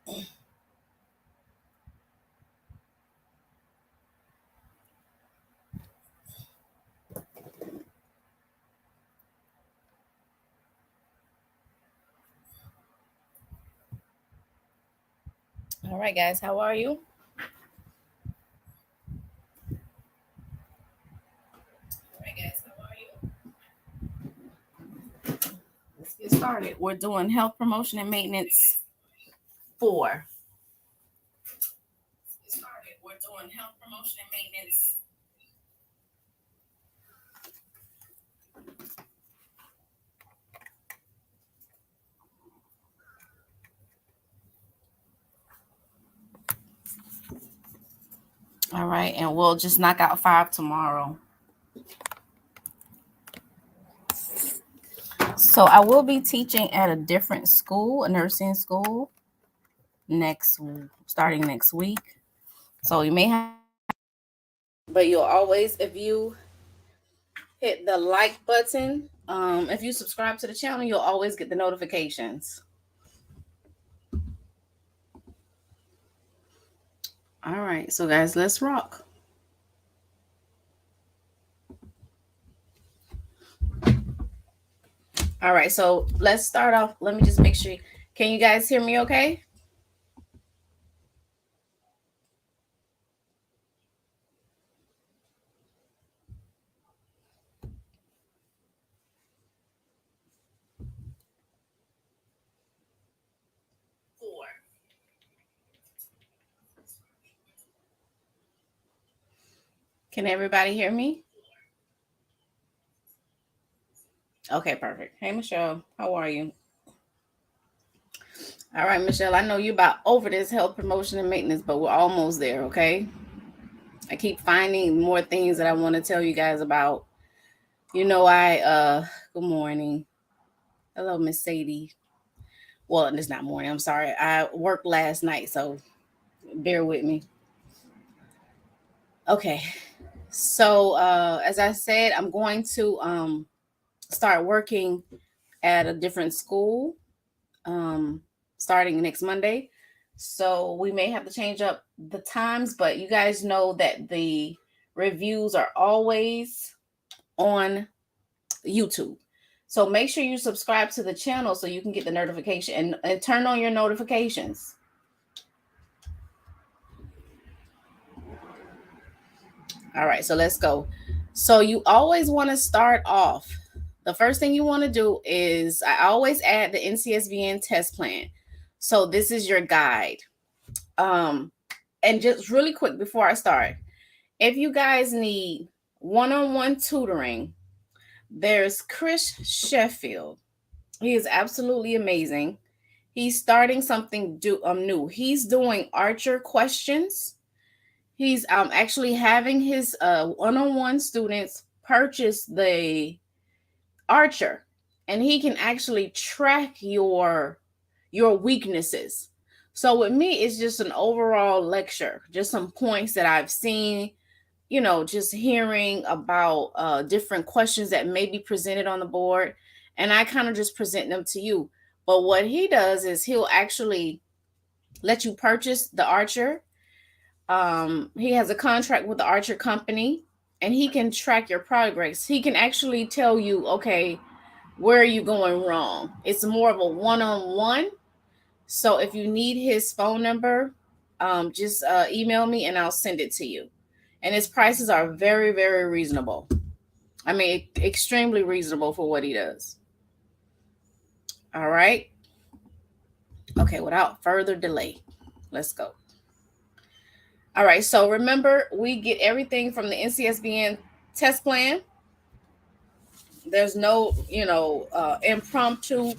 All right, guys, how are you? Let's get started. We're doing health promotion and maintenance 4. We're doing health promotion and maintenance. All right, and we'll just knock out 5 tomorrow. So I will be teaching at a different school, a nursing school, starting next week. So you may have, but you'll always, if you hit the like button, if you subscribe to the channel, you'll always get the notifications. All right, so guys, let's rock. All right, so let's start off. Let me just make sure. Can you guys hear me okay? Can everybody hear me? Okay, perfect. Hey, Michelle, how are you? All right, Michelle, I know you're about over this health promotion and maintenance, but we're almost there, okay? I keep finding more things that I want to tell you guys about. You know, good morning. Hello, Miss Sadie. Well, it's not morning. I'm sorry. I worked last night, so bear with me. Okay. So, as I said, I'm going to start working at a different school starting next Monday. So we may have to change up the times, but you guys know that the reviews are always on YouTube. So make sure you subscribe to the channel so you can get the notification and turn on your notifications. All right, so let's go. So you always want to start off. The first thing you want to do is I always add the NCSBN test plan. So this is your guide. And just really quick before I start, if you guys need one-on-one tutoring, there's Chris Sheffield. He is absolutely amazing. He's starting something new. He's doing Archer questions. He's actually having his one-on-one students purchase the Archer, and he can actually track your weaknesses. So with me, it's just an overall lecture, just some points that I've seen, just hearing about different questions that may be presented on the board, and I kind of just present them to you. But what he does is he'll actually let you purchase the Archer. He has a contract with the Archer company, and he can track your progress. He can actually tell you, okay, where are you going wrong? It's more of a one-on-one. So if you need his phone number, just email me and I'll send it to you. And his prices are very, very reasonable. I mean, extremely reasonable for what he does. All right. Okay, without further delay, let's go. All right, so remember, we get everything from the NCSBN test plan. There's no, impromptu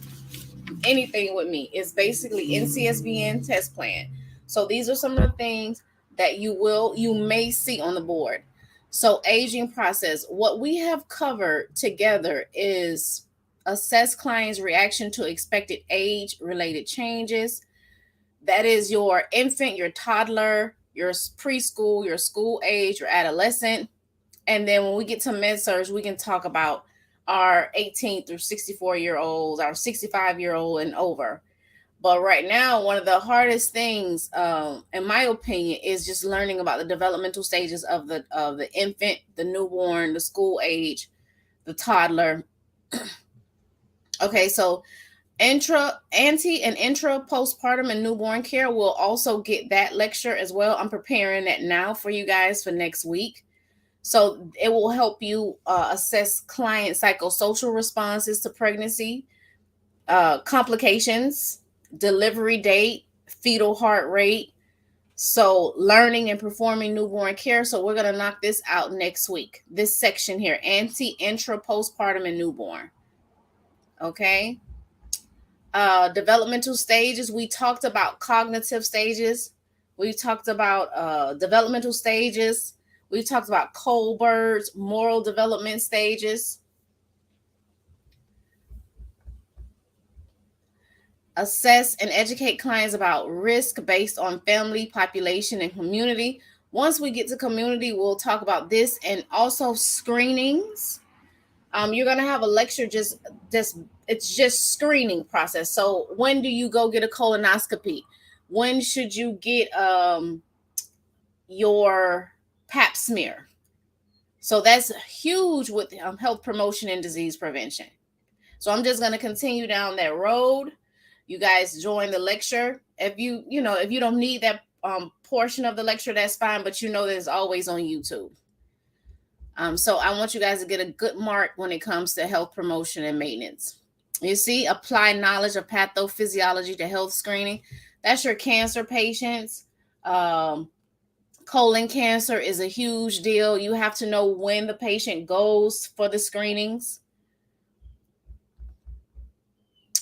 anything with me. It's basically NCSBN test plan. So these are some of the things that you may see on the board. So aging process, what we have covered together is assess client's reaction to expected age related changes. That is your infant, your toddler, your preschool, your school age, your adolescent. And then when we get to med-surg, we can talk about our 18 through 64-year-olds, our 65-year-old and over. But right now, one of the hardest things, in my opinion, is just learning about the developmental stages of the infant, the newborn, the school age, the toddler. Okay, so and intra postpartum and newborn care will also get that lecture as well. I'm preparing that now for you guys for next week. So it will help you assess client psychosocial responses to pregnancy, complications, delivery date, fetal heart rate. So learning and performing newborn care. So we're going to knock this out next week. This section here, intra, postpartum, and newborn. Okay. Developmental stages. We talked about cognitive stages. We talked about developmental stages. We talked about Kohlberg's moral development stages. Assess and educate clients about risk based on family, population, and community. Once we get to community, we'll talk about this, and also screenings. You're gonna have a lecture just it's just screening process. So when do you go get a colonoscopy? When should you get your pap smear? So that's huge with health promotion and disease prevention. So I'm just going to continue down that road. You guys join the lecture. If if you don't need that portion of the lecture, that's fine. But there's always on YouTube. So I want you guys to get a good mark when it comes to health promotion and maintenance. You see, apply knowledge of pathophysiology to health screening. That's your cancer patients. Colon cancer is a huge deal. You have to know when the patient goes for the screenings.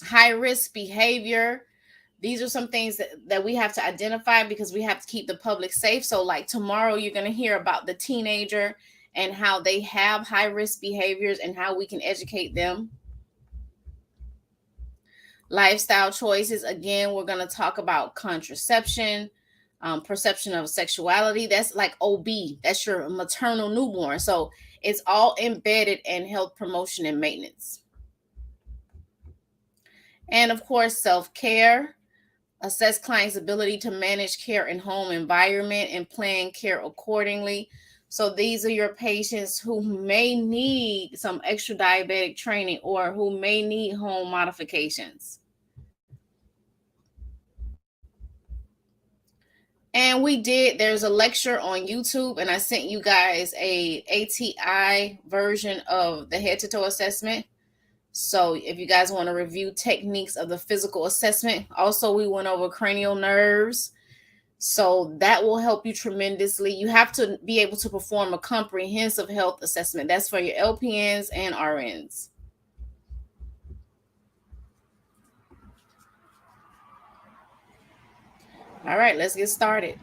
High risk behavior. These are some things that we have to identify because we have to keep the public safe. So like tomorrow, you're going to hear about the teenager and how they have high risk behaviors and how we can educate them. Lifestyle choices. Again, we're going to talk about contraception, perception of sexuality. That's like OB. That's your maternal newborn. So it's all embedded in health promotion and maintenance. And of course, self-care. Assess clients' ability to manage care in home environment and plan care accordingly. So these are your patients who may need some extra diabetic training or who may need home modifications. And there's a lecture on YouTube, and I sent you guys a ATI version of the head to toe assessment. So if you guys want to review techniques of the physical assessment, also we went over cranial nerves. So that will help you tremendously. You have to be able to perform a comprehensive health assessment. That's for your LPNs and RNs. All right, let's get started.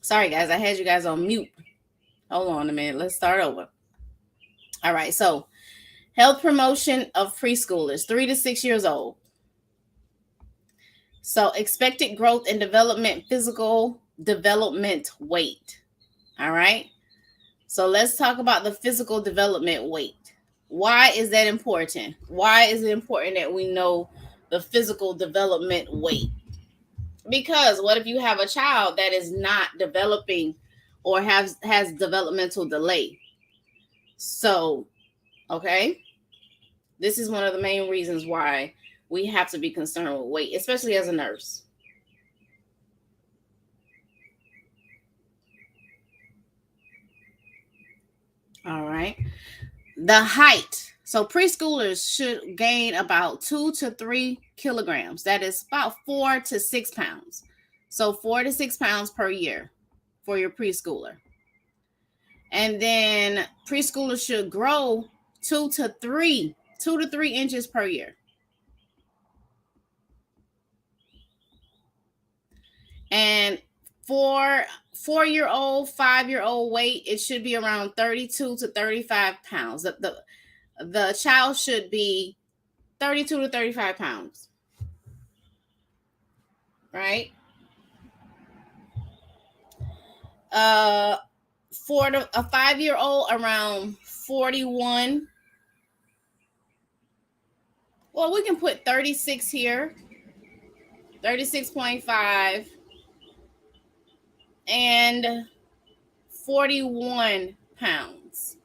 Sorry, guys, I had you guys on mute. Hold on a minute. Let's start over. All right. So, health promotion of preschoolers 3 to 6 years old. So, expected growth and development, physical development weight. All right. So, let's talk about the physical development weight. Why is that important? Why is it important that we know the physical development weight? Because what if you have a child that is not developing or has developmental delay? So, okay, this is one of the main reasons why we have to be concerned with weight, especially as a nurse. All right. The height. So preschoolers should gain about 2 to 3 kilograms. That is about 4 to 6 pounds. So 4 to 6 pounds per year for your preschooler. And then preschoolers should grow 2 to 3 inches per year. And for 4-year-old, 5-year-old weight, it should be around 32 to 35 pounds. The child should be 32 to 35 pounds. Right? For a 5-year-old, around 41. Well, we can put 36 here. 36.5 and 41 pounds.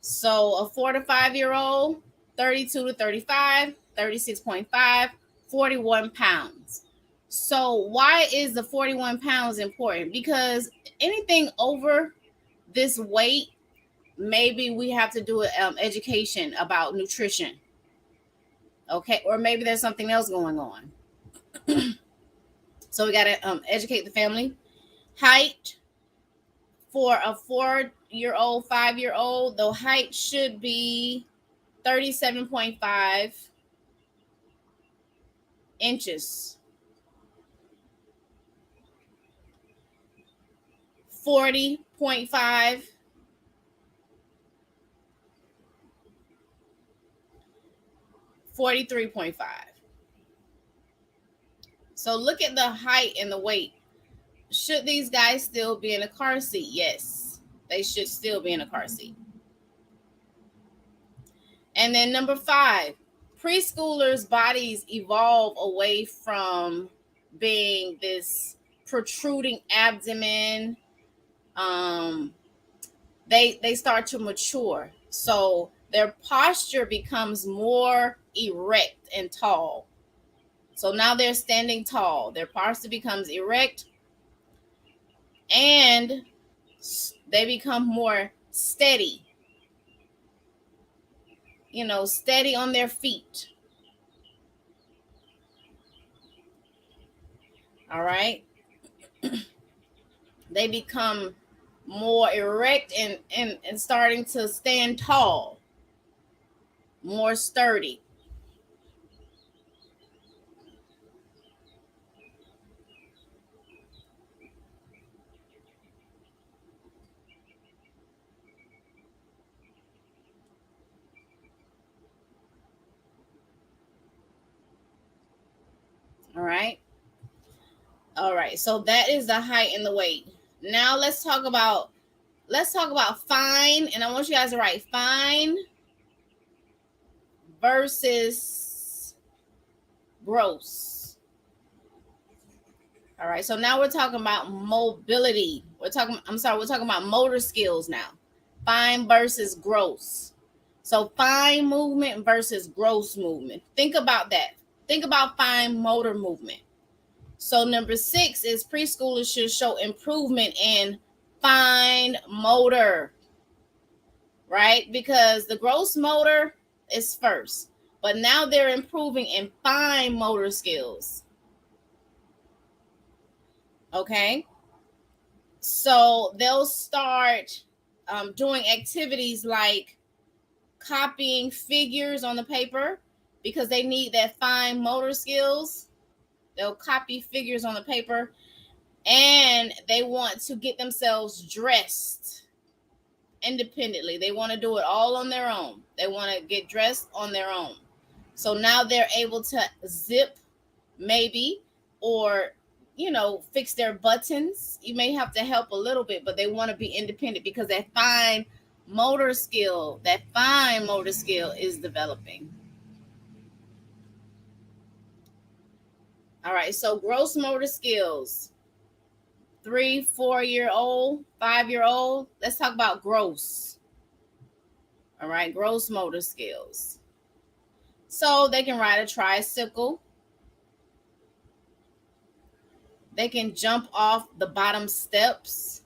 So a 4 to 5-year-old, 32 to 35, 36.5, 41 pounds. So why is the 41 pounds important? Because anything over this weight, maybe we have to do education about nutrition. Okay, or maybe there's something else going on. So we got to educate the family. Height for a 4-year-old, 5-year-old, the height should be 37.5 inches. 40.5. 43.5. So look at the height and the weight. Should these guys still be in a car seat? Yes, they should still be in a car seat. And then number 5, preschoolers' bodies evolve away from being this protruding abdomen. They start to mature. So their posture becomes more erect and tall. So now they're standing tall. Their posture becomes erect and they become more steady. Steady on their feet. All right. They become more erect and starting to stand tall, more sturdy. All right. All right. So that is the height and the weight. Now let's talk about fine, and I want you guys to write fine versus gross. All right, so now we're talking about mobility. We're talking about motor skills now. Fine versus gross. So fine movement versus gross movement. Think about that. Think about fine motor movement. So number 6 is preschoolers should show improvement in fine motor, right? Because the gross motor is first, but now they're improving in fine motor skills. Okay, so they'll start doing activities like copying figures on the paper because they need that fine motor skills. They'll copy figures on the paper, and they want to get themselves dressed independently. They want to do it all on their own. They want to get dressed on their own. So now they're able to zip, maybe, or fix their buttons. You may have to help a little bit, but they want to be independent because that fine motor skill is developing. All right, so gross motor skills, 3-4-year-old, 5-year-old. Let's talk about gross. All right, gross motor skills. So they can ride a tricycle. They can jump off the bottom steps.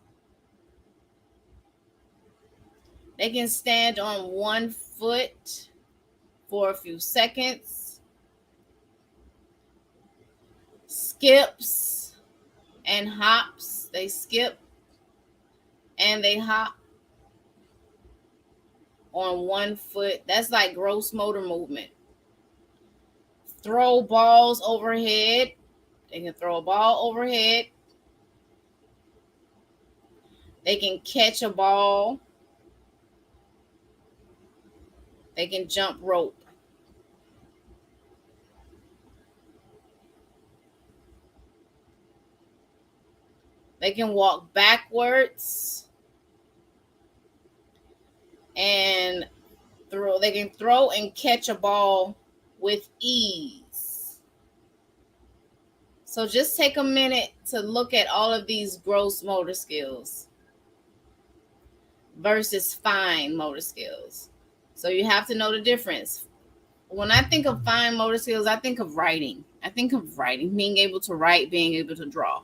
They can stand on one foot for a few seconds. Skips and hops. They skip and they hop on one foot. That's like gross motor movement. Throw balls overhead. They can throw a ball overhead. They can catch a ball. They can jump rope. They can walk backwards and throw. They can throw and catch a ball with ease. So just take a minute to look at all of these gross motor skills versus fine motor skills. So you have to know the difference. When I think of fine motor skills, I think of writing. Being able to write, being able to draw.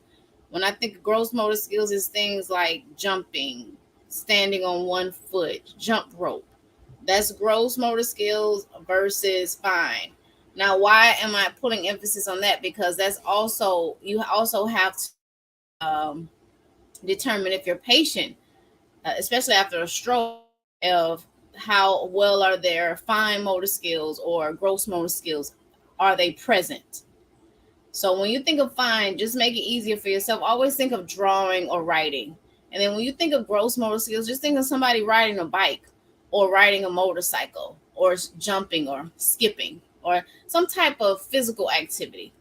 When I think of gross motor skills, it's things like jumping, standing on one foot, jump rope. That's gross motor skills versus fine. Now, why am I putting emphasis on that? Because that's also, you also have to determine if your patient, especially after a stroke, of how well are their fine motor skills or gross motor skills, are they present? So when you think of fine, just make it easier for yourself. Always think of drawing or writing. And then when you think of gross motor skills, just think of somebody riding a bike or riding a motorcycle or jumping or skipping or some type of physical activity.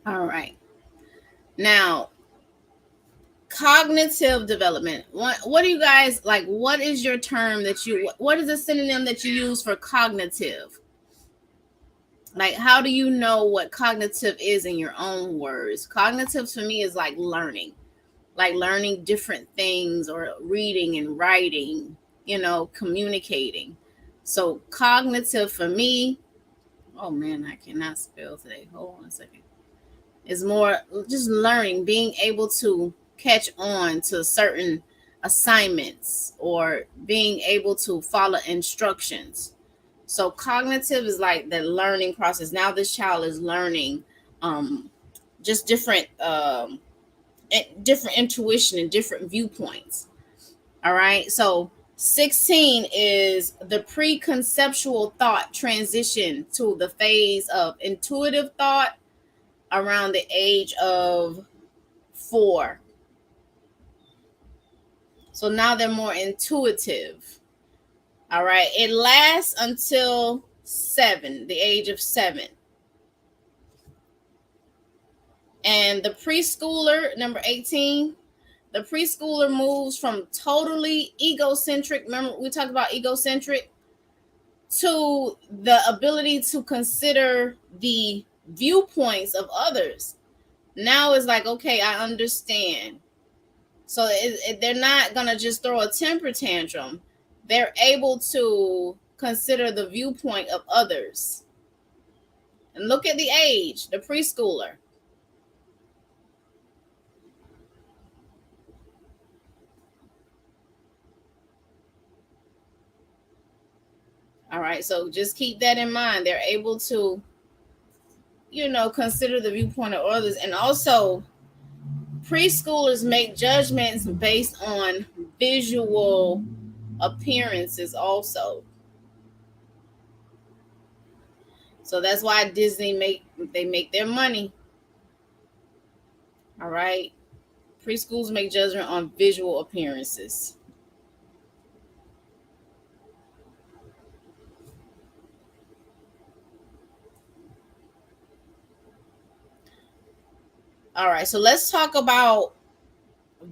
All right. Now, cognitive development. What do you guys like? What is your term what is a synonym that you use for cognitive? Like, how do you know what cognitive is in your own words? Cognitive for me is like learning different things, or reading and writing, communicating. So cognitive for me, oh man, I cannot spell today. Hold on a second. Is more just learning, being able to catch on to certain assignments or being able to follow instructions. So cognitive is like the learning process. Now this child is learning just different intuition and different viewpoints. All right. So 16 is the preconceptual thought transition to the phase of intuitive thought around the age of 4. So now they're more intuitive. All right. It lasts until 7, the age of 7. And the preschooler, number 18, the preschooler moves from totally egocentric. Remember, we talked about egocentric, to the ability to consider the viewpoints of others. Now it's like, okay, I understand. So they're not going to just throw a temper tantrum. They're able to consider the viewpoint of others. And look at the age, the preschooler. All right, so just keep that in mind. They're able to, consider the viewpoint of others. And also, preschoolers make judgments based on visual appearances also. So that's why Disney make their money. All right. Preschools make judgment on visual appearances. All right, so let's talk about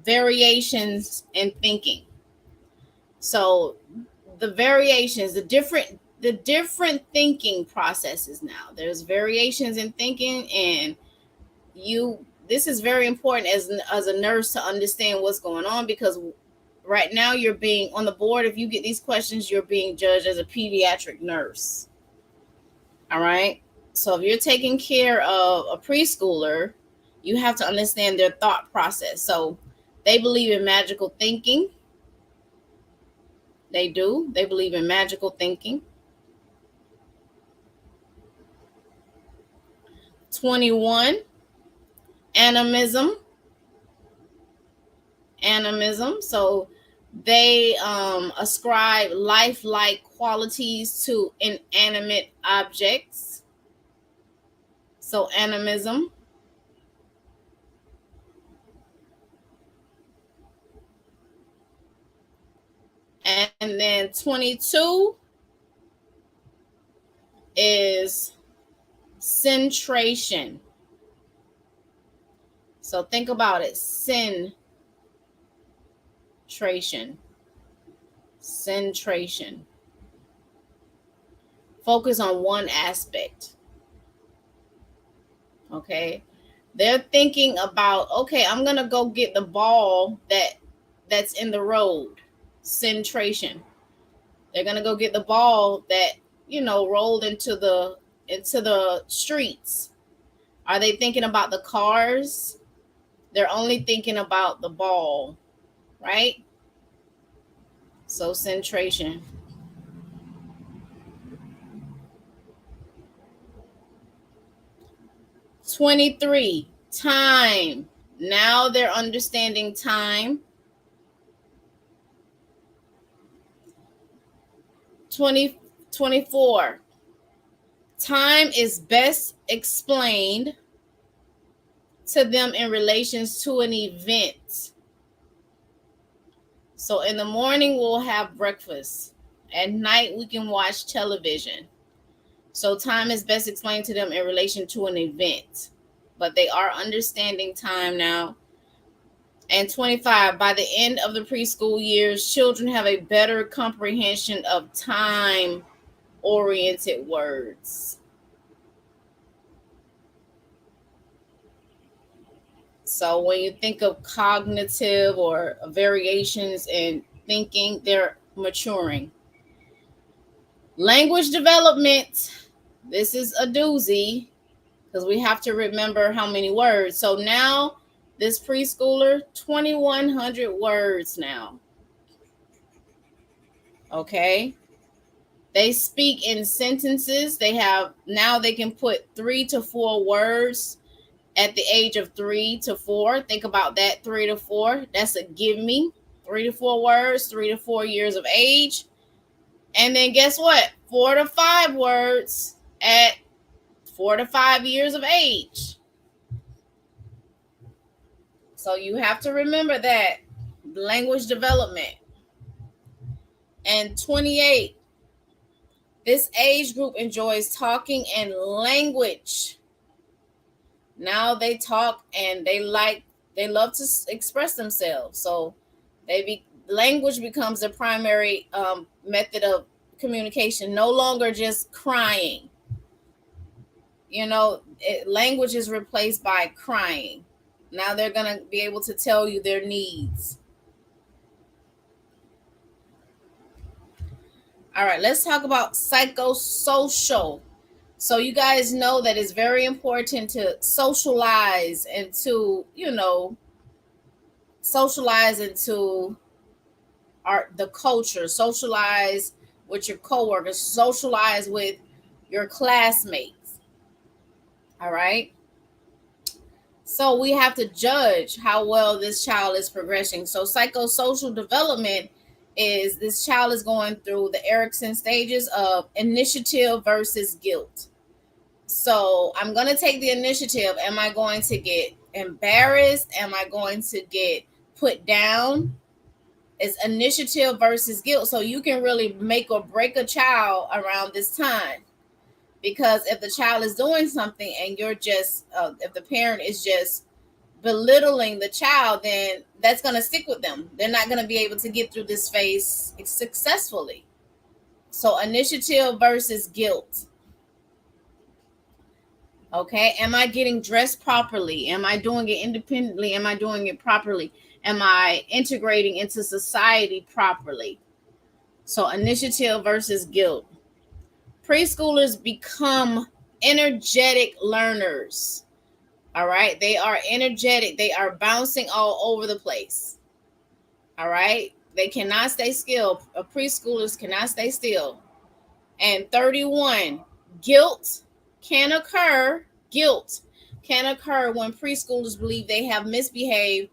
variations in thinking. So the variations, the different thinking processes now. There's variations in thinking, and this is very important as a nurse to understand what's going on, because right now you're being on the board. If you get these questions, you're being judged as a pediatric nurse. All right. So if you're taking care of a preschooler, you have to understand their thought process. So they believe in magical thinking. They do. They believe in magical thinking. 21, animism. So they ascribe lifelike qualities to inanimate objects. So animism. And then 22 is centration. So think about it. Centration. Focus on one aspect. Okay. They're thinking about, okay, I'm going to go get the ball that's in the road. Centration. They're going to go get the ball that, rolled into the streets. Are they thinking about the cars? They're only thinking about the ball, right? So centration. '23, time. Now they're understanding time. 24. Time is best explained to them in relations to an event. So in the morning, we'll have breakfast. At night, we can watch television. So time is best explained to them in relation to an event. But they are understanding time now. And 25, by the end of the preschool years, children have a better comprehension of time-oriented words. So when you think of cognitive or variations in thinking, they're maturing. Language development, this is a doozy because we have to remember how many words. So now this preschooler, 2,100 words now. Okay. They speak in sentences. They can put 3 to 4 words at the age of 3 to 4. Think about that, 3 to 4. That's a give me. 3 to 4 words, 3 to 4 years of age. And then guess what? 4 to 5 words at 4 to 5 years of age. So you have to remember that. Language development. And 28, this age group enjoys talking and language. Now they talk and they love to express themselves. So language becomes the primary method of communication, no longer just crying. Language is replaced by crying. Now they're going to be able to tell you their needs. All right, let's talk about psychosocial. So you guys know that it's very important to socialize and to, socialize into the culture, socialize with your coworkers, socialize with your classmates. All right. So we have to judge how well this child is progressing. So psychosocial development is this child is going through the Erickson stages of initiative versus guilt. So I'm going to take the initiative. Am I going to get embarrassed? Am I going to get put down? It's initiative versus guilt. So you can really make or break a child around this time. Because if the child is doing something and you're just, if the parent is just belittling the child, then that's going to stick with them. They're not going to be able to get through this phase successfully. So initiative versus guilt. Okay. Am I getting dressed properly? Am I doing it independently? Am I doing it properly? Am I integrating into society properly? So initiative versus guilt. Preschoolers become energetic learners. All right. They are energetic. They are bouncing all over the place. All right. They cannot stay still. Preschoolers cannot stay still. And 31, guilt can occur. Guilt can occur when preschoolers believe they have misbehaved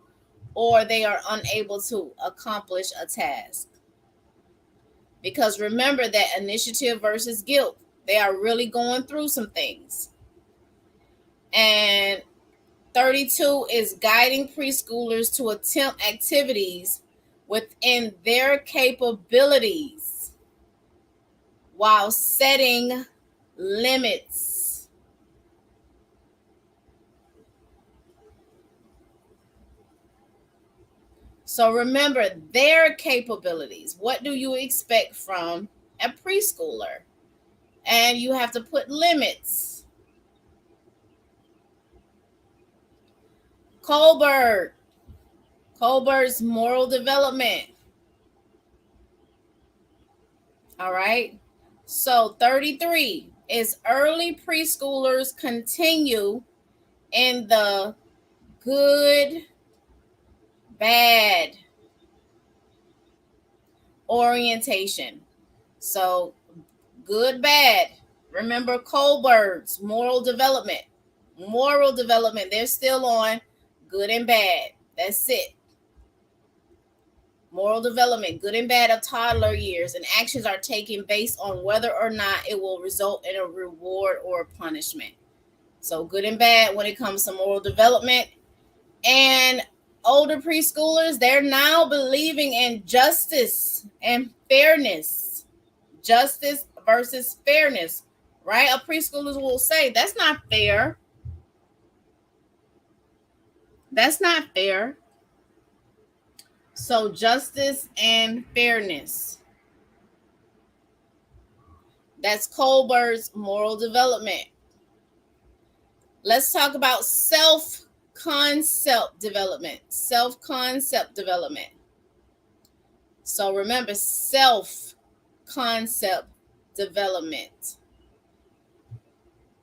or they are unable to accomplish a task. Because remember that initiative versus guilt, they are really going through some things. And 32 is guiding preschoolers to attempt activities within their capabilities while setting limits. So remember their capabilities. What do you expect from a preschooler? And you have to put limits. Colbert's moral development. All right. So 33 is early preschoolers continue in the good, bad orientation. So good, bad. Remember Colbert's moral development. Moral development. They're still on good and bad. That's it. Moral development, good and bad of toddler years, and actions are taken based on whether or not it will result in a reward or punishment. So good and bad when it comes to moral development. And older preschoolers, they're now believing in justice and fairness. Justice versus fairness, right? A preschooler will say, that's not fair. That's not fair. So justice and fairness. That's Colbert's moral development. Let's talk about self-concept development. Self-concept development. So remember, self-concept development.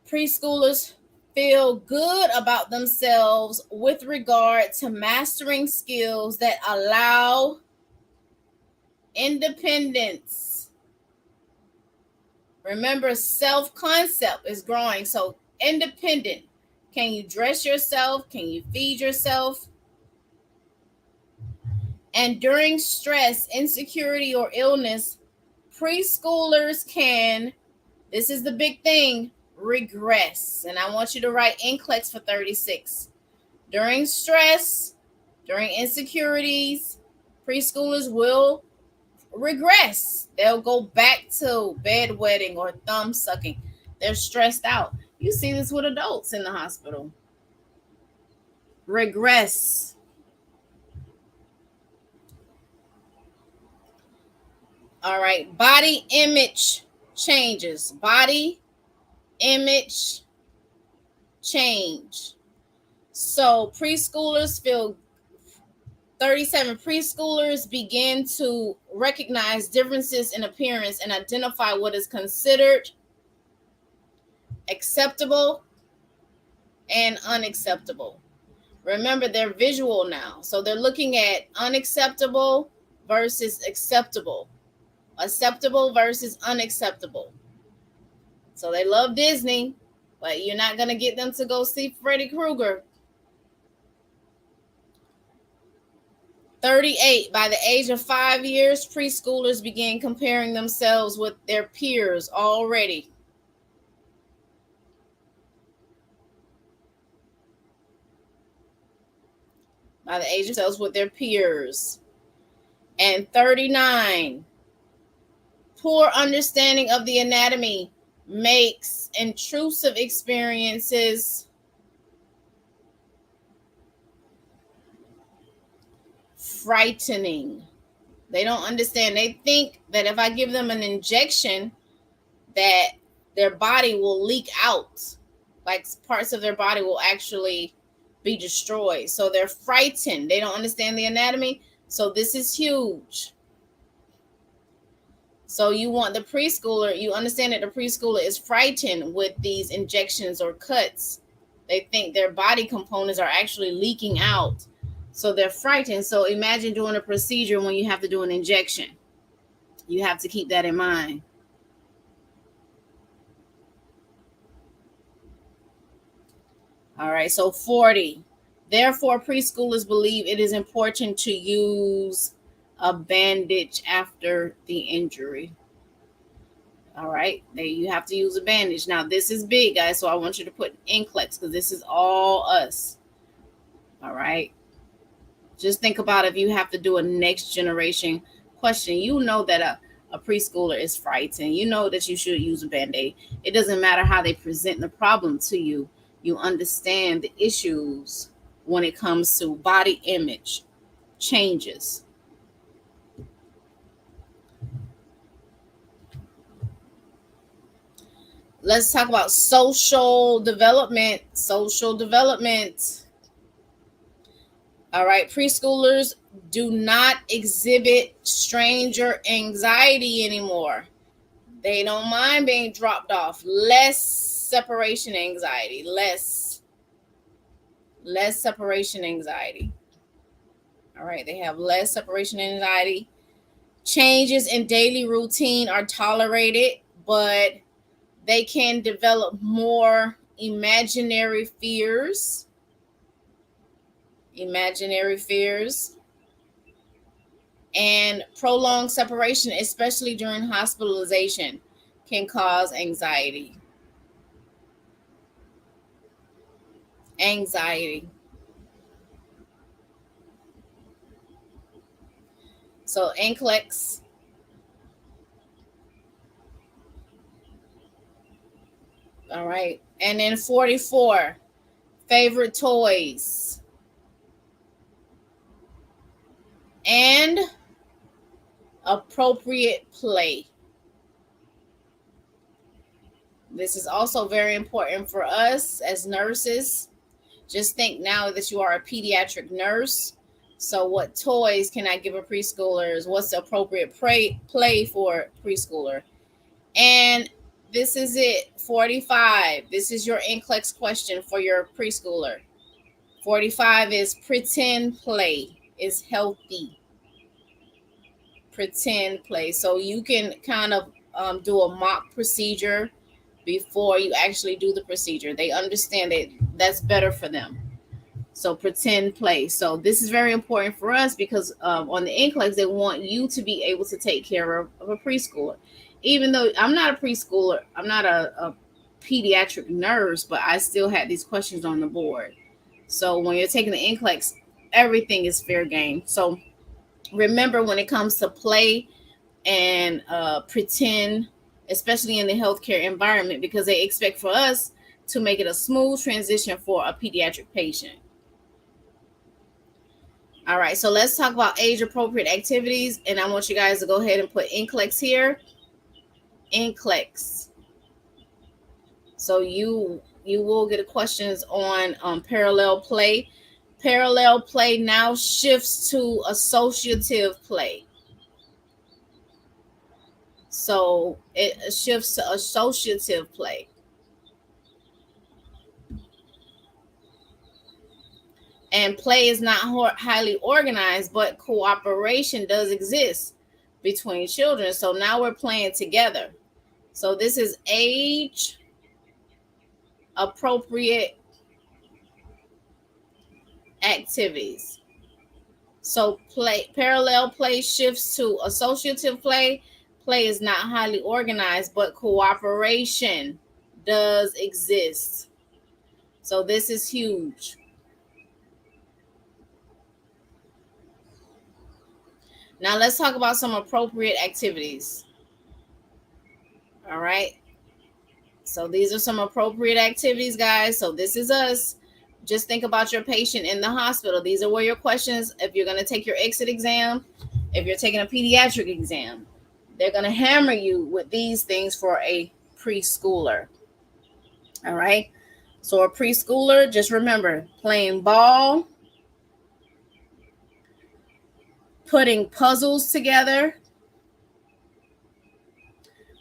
Preschoolers feel good about themselves with regard to mastering skills that allow independence. Remember, self-concept is growing. So independent. Can you dress yourself? Can you feed yourself? And during stress, insecurity, or illness, preschoolers can, this is the big thing, regress. And I want you to write NCLEX for 36. During stress, during insecurities, preschoolers will regress. They'll go back to bedwetting or thumb sucking. They're stressed out. You see this with adults in the hospital. Regress. All right. Body image changes. Body image change. So preschoolers feel 37 preschoolers begin to recognize differences in appearance and identify what is considered acceptable and unacceptable. Remember, they're visual now. So they're looking at unacceptable versus acceptable. Acceptable versus unacceptable. So they love Disney, but you're not going to get them to go see Freddy Krueger. 38. By the age of 5 years, preschoolers begin comparing themselves with their peers already. By the age of themselves with their peers. And 39. Poor understanding of the anatomy makes intrusive experiences frightening. They don't understand. They think that if I give them an injection, that their body will leak out. Like parts of their body will actually be destroyed. So they're frightened. They don't understand the anatomy. So this is huge. So you want the preschooler, you understand that the preschooler is frightened with these injections or cuts. They think their body components are actually leaking out. So they're frightened. So imagine doing a procedure when you have to do an injection. You have to keep that in mind. All right, so 40. Therefore, preschoolers believe it is important to use a bandage after the injury. All right, you have to use a bandage. Now, this is big, guys, so I want you to put NCLEX because this is all us. All right. Just think about if you have to do a next generation question. You know that a preschooler is frightened. You know that you should use a Band-Aid. It doesn't matter how they present the problem to you. You understand the issues when it comes to body image changes. Let's talk about social development. Social development. All right, preschoolers do not exhibit stranger anxiety anymore. They don't mind being dropped off. Less separation anxiety. Less separation anxiety. All right, they have less separation anxiety. Changes in daily routine are tolerated, but they can develop more imaginary fears. Imaginary fears. And prolonged separation, especially during hospitalization, can cause anxiety. Anxiety. So NCLEX. All right. And then 44, favorite toys. And appropriate play. This is also very important for us as nurses. Just think now that you are a pediatric nurse. So what toys can I give a preschooler? What's the appropriate play for preschooler? And this is it, 45. This is your NCLEX question for your preschooler. 45 is pretend play is healthy. Pretend play. So you can kind of do a mock procedure before you actually do the procedure. They understand that that's better for them. So pretend play. So this is very important for us because on the NCLEX, they want you to be able to take care of a preschooler. Even though I'm not a preschooler, I'm not a pediatric nurse, but I still had these questions on the board. So when you're taking the NCLEX, everything is fair game. So remember, when it comes to play and pretend, especially in the healthcare environment, because they expect for us to make it a smooth transition for a pediatric patient. All right, so let's talk about age-appropriate activities, and I want you guys to go ahead and put NCLEX here. NCLEX. So you will get questions on parallel play. Parallel play now shifts to associative play. So it shifts to associative play. And play is not highly organized, but cooperation does exist. between children. So now we're playing together. So this is age appropriate activities. So parallel play shifts to associative play. Play is not highly organized, but cooperation does exist. So this is huge. Now let's talk about some appropriate activities. All right. So these are some appropriate activities, guys. So this is us. Just think about your patient in the hospital. These are where your questions, if you're going to take your exit exam, if you're taking a pediatric exam, they're going to hammer you with these things for a preschooler. All right. So a preschooler, just remember playing ball, putting puzzles together,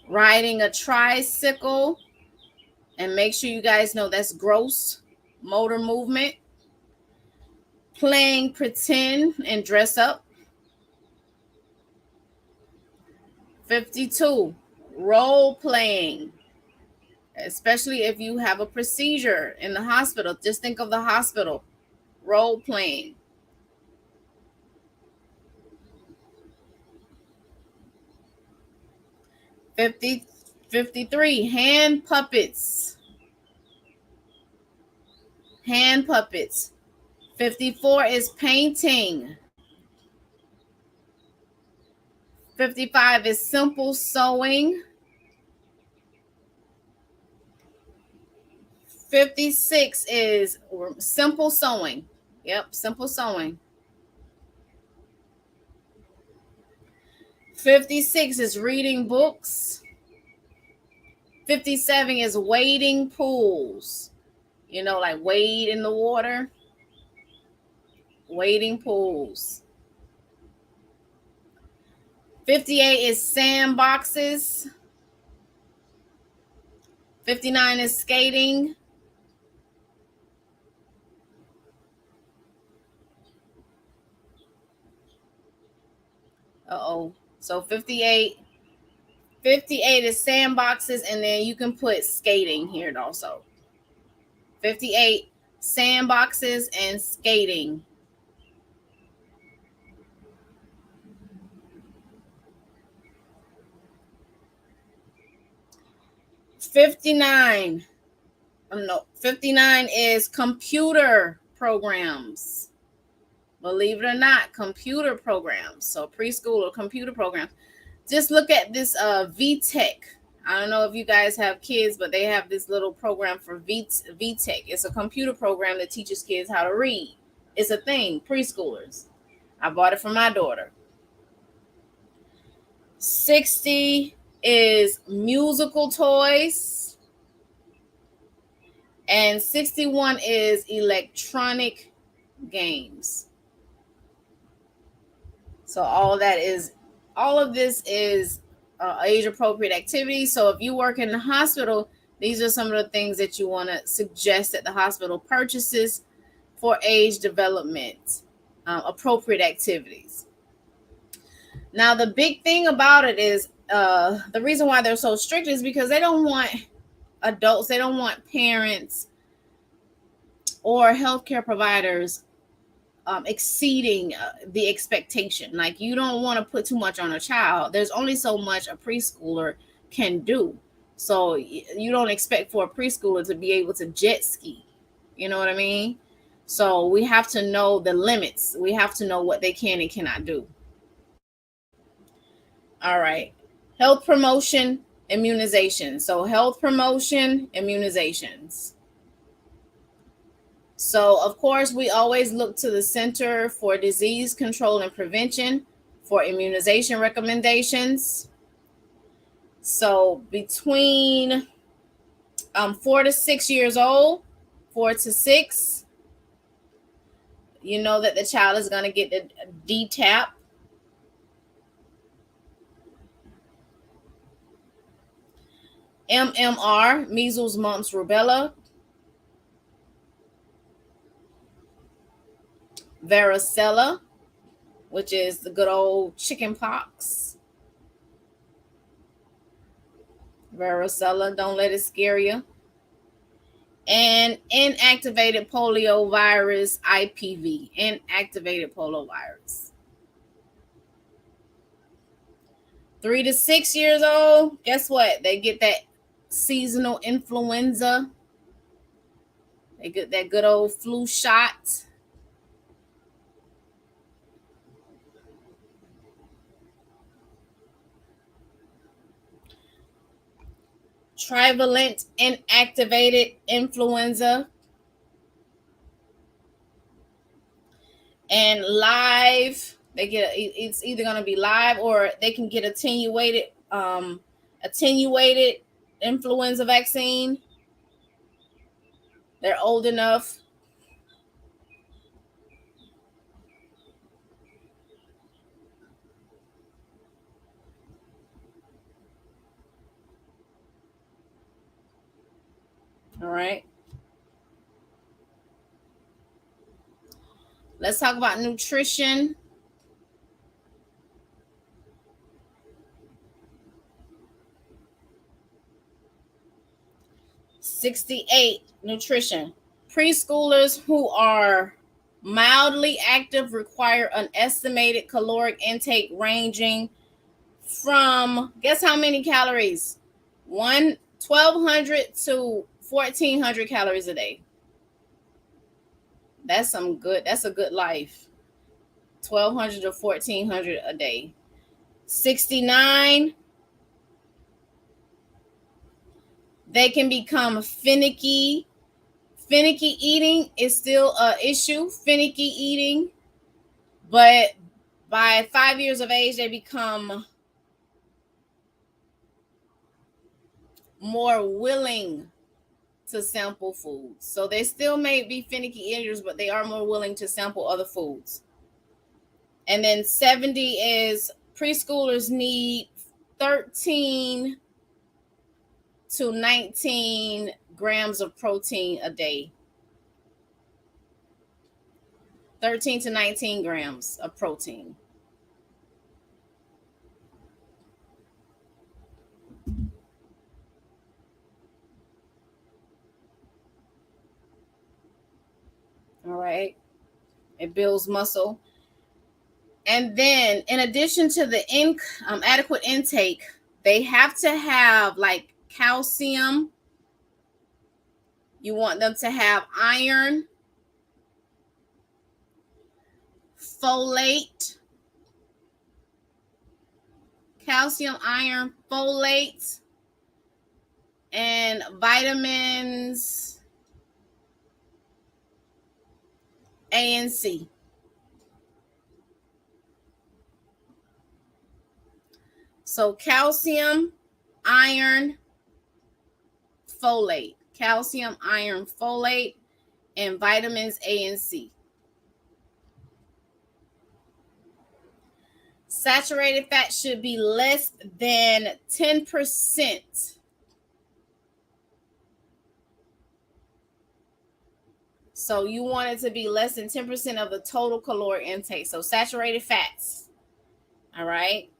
riding a tricycle, and make sure you guys know that's gross motor movement, playing pretend and dress up. 52, role playing, especially if you have a procedure in the hospital. Just think of the hospital, role playing. 53, hand puppets. Hand puppets. 54 is painting. 55 is simple sewing. 56 is simple sewing. Yep, simple sewing. 56 is reading books. 57 is wading pools. You know, like wade in the water. Wading pools. 58 is sandboxes. 59 is skating. So 58 is sandboxes, and then you can put skating here also. 58 sandboxes and skating. 59 is computer programs. Believe it or not, computer programs. So preschool or computer programs. Just look at this VTech. I don't know if you guys have kids, but they have this little program for VTech. It's a computer program that teaches kids how to read. It's a thing, preschoolers. I bought it for my daughter. 60 is musical toys. And 61 is electronic games. So all of this is age-appropriate activities. So if you work in the hospital, these are some of the things that you want to suggest that the hospital purchases for age development, appropriate activities. Now, the big thing about it is the reason why they're so strict is because they don't want adults, they don't want parents or healthcare providers exceeding the expectation. Like, you don't want to put too much on a child. There's only so much a preschooler can do. So you don't expect for a preschooler to be able to jet ski. You know what I mean? So we have to know the limits. We have to know what they can and cannot do. All right. Health promotion, immunization. So health promotion, immunizations. So, of course, we always look to the Center for Disease Control and Prevention for immunization recommendations. So between 4 to 6 years old, 4 to 6, you know that the child is going to get the DTaP. MMR, measles, mumps, rubella. Varicella, which is the good old chicken pox. Varicella, don't let it scare you. And inactivated polio virus, IPV, inactivated polio virus. 3 to 6 years old, guess what? They get that seasonal influenza. They get that good old flu shot. Trivalent inactivated influenza. And live, they get it's either going to be live or they can get attenuated influenza vaccine. They're old enough. All right. Let's talk about nutrition. '68 nutrition. Preschoolers who are mildly active require an estimated caloric intake ranging from, guess how many calories? 1,200 to 1,400 calories a day. That's a good life. 1,200 to 1,400 a day. 69, they can become finicky. Finicky eating is still an issue. Finicky eating, but by 5 years of age, they become more willing to sample foods. So they still may be finicky eaters, but they are more willing to sample other foods. And then 70 is preschoolers need 13 to 19 grams of protein a day. 13 to 19 grams of protein. All right. It builds muscle. And then in addition to the adequate intake, they have to have like calcium. You want them to have iron, folate, calcium, iron, folate, and vitamins A and C. So calcium, iron, folate, calcium, iron, folate, and vitamins A and C. Saturated fat should be less than 10%. So you want it to be less than 10% of the total caloric intake. So saturated fats. All right.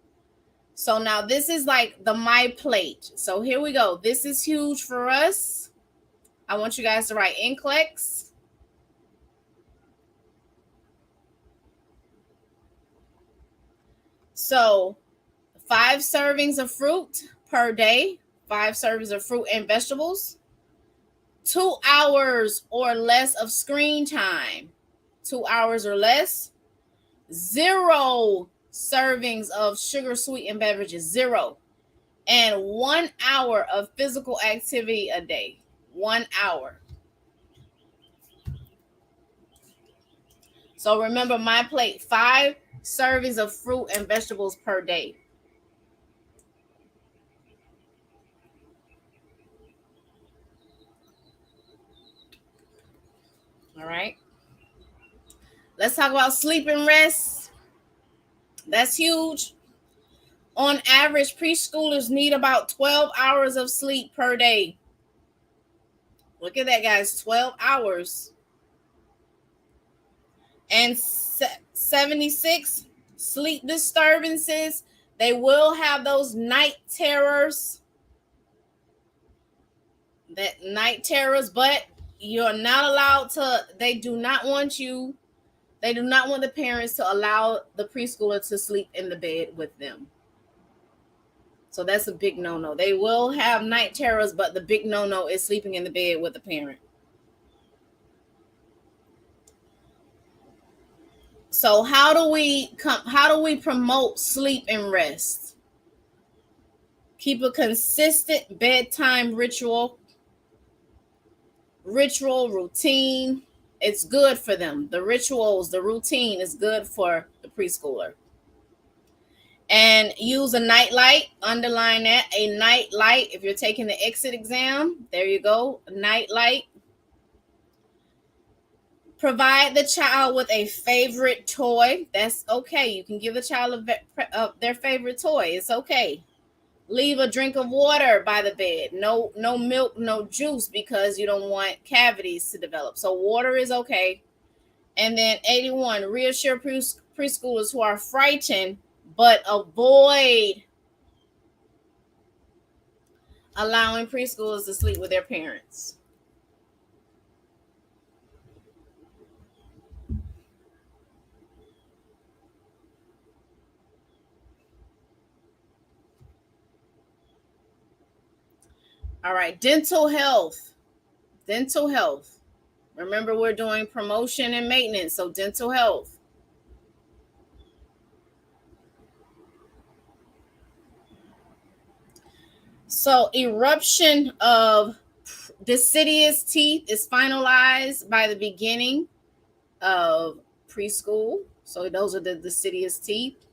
So now this is like the my plate. So here we go. This is huge for us. I want you guys to write NCLEX. So 5 servings of fruit per day, 5 servings of fruit and vegetables, 2 hours or less of screen time, 2 hours or less, 0 servings of sugar sweetened beverages, 0, and 1 hour of physical activity a day, 1 hour. So remember my plate, 5 servings of fruit and vegetables per day. All right. Let's talk about sleep and rest. That's huge. On average, preschoolers need about 12 hours of sleep per day. Look at that, guys, 12 hours. And 76 sleep disturbances. They will have those night terrors. That night terrors, but you're not allowed to, they do not want the parents to allow the preschooler to sleep in the bed with them. So that's a big no-no. They will have night terrors, but the big no-no is sleeping in the bed with a parent. So how do we promote sleep and rest? Keep a consistent bedtime routine. It's good for them. The routine is good for the preschooler. And use a night light. Underline that, a night light. If you're taking the exit exam, there you go, a night light. Provide the child with a favorite toy. That's okay. You can give the child their favorite toy. It's okay. Leave a drink of water by the bed. No milk, no juice, because you don't want cavities to develop. So water is okay. And then 81, reassure preschoolers who are frightened, but avoid allowing preschoolers to sleep with their parents. All right, dental health. Remember, we're doing promotion and maintenance, so dental health. So eruption of deciduous teeth is finalized by the beginning of preschool. So those are the deciduous teeth.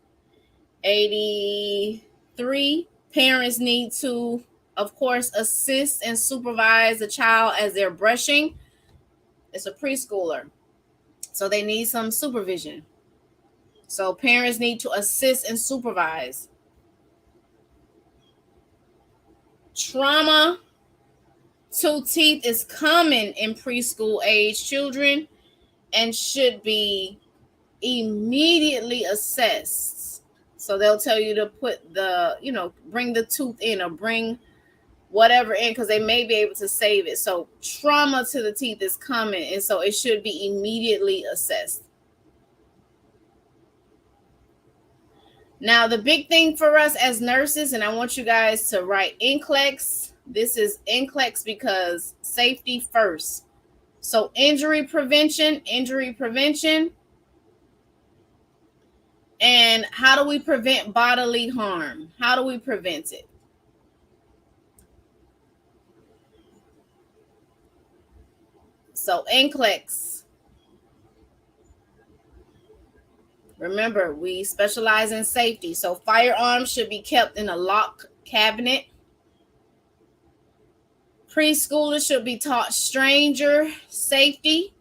83, parents need to, of course, assist and supervise the child as they're brushing. It's a preschooler, so they need some supervision. So parents need to assist and supervise. Trauma to teeth is common in preschool age children and should be immediately assessed. So they'll tell you to put bring the tooth in or bring whatever in, because they may be able to save it. So trauma to the teeth is common, and so it should be immediately assessed. Now, the big thing for us as nurses, and I want you guys to write NCLEX. This is NCLEX because safety first. So injury prevention, and how do we prevent bodily harm? How do we prevent it? So NCLEX. Remember, we specialize in safety. So firearms should be kept in a locked cabinet. Preschoolers should be taught stranger safety.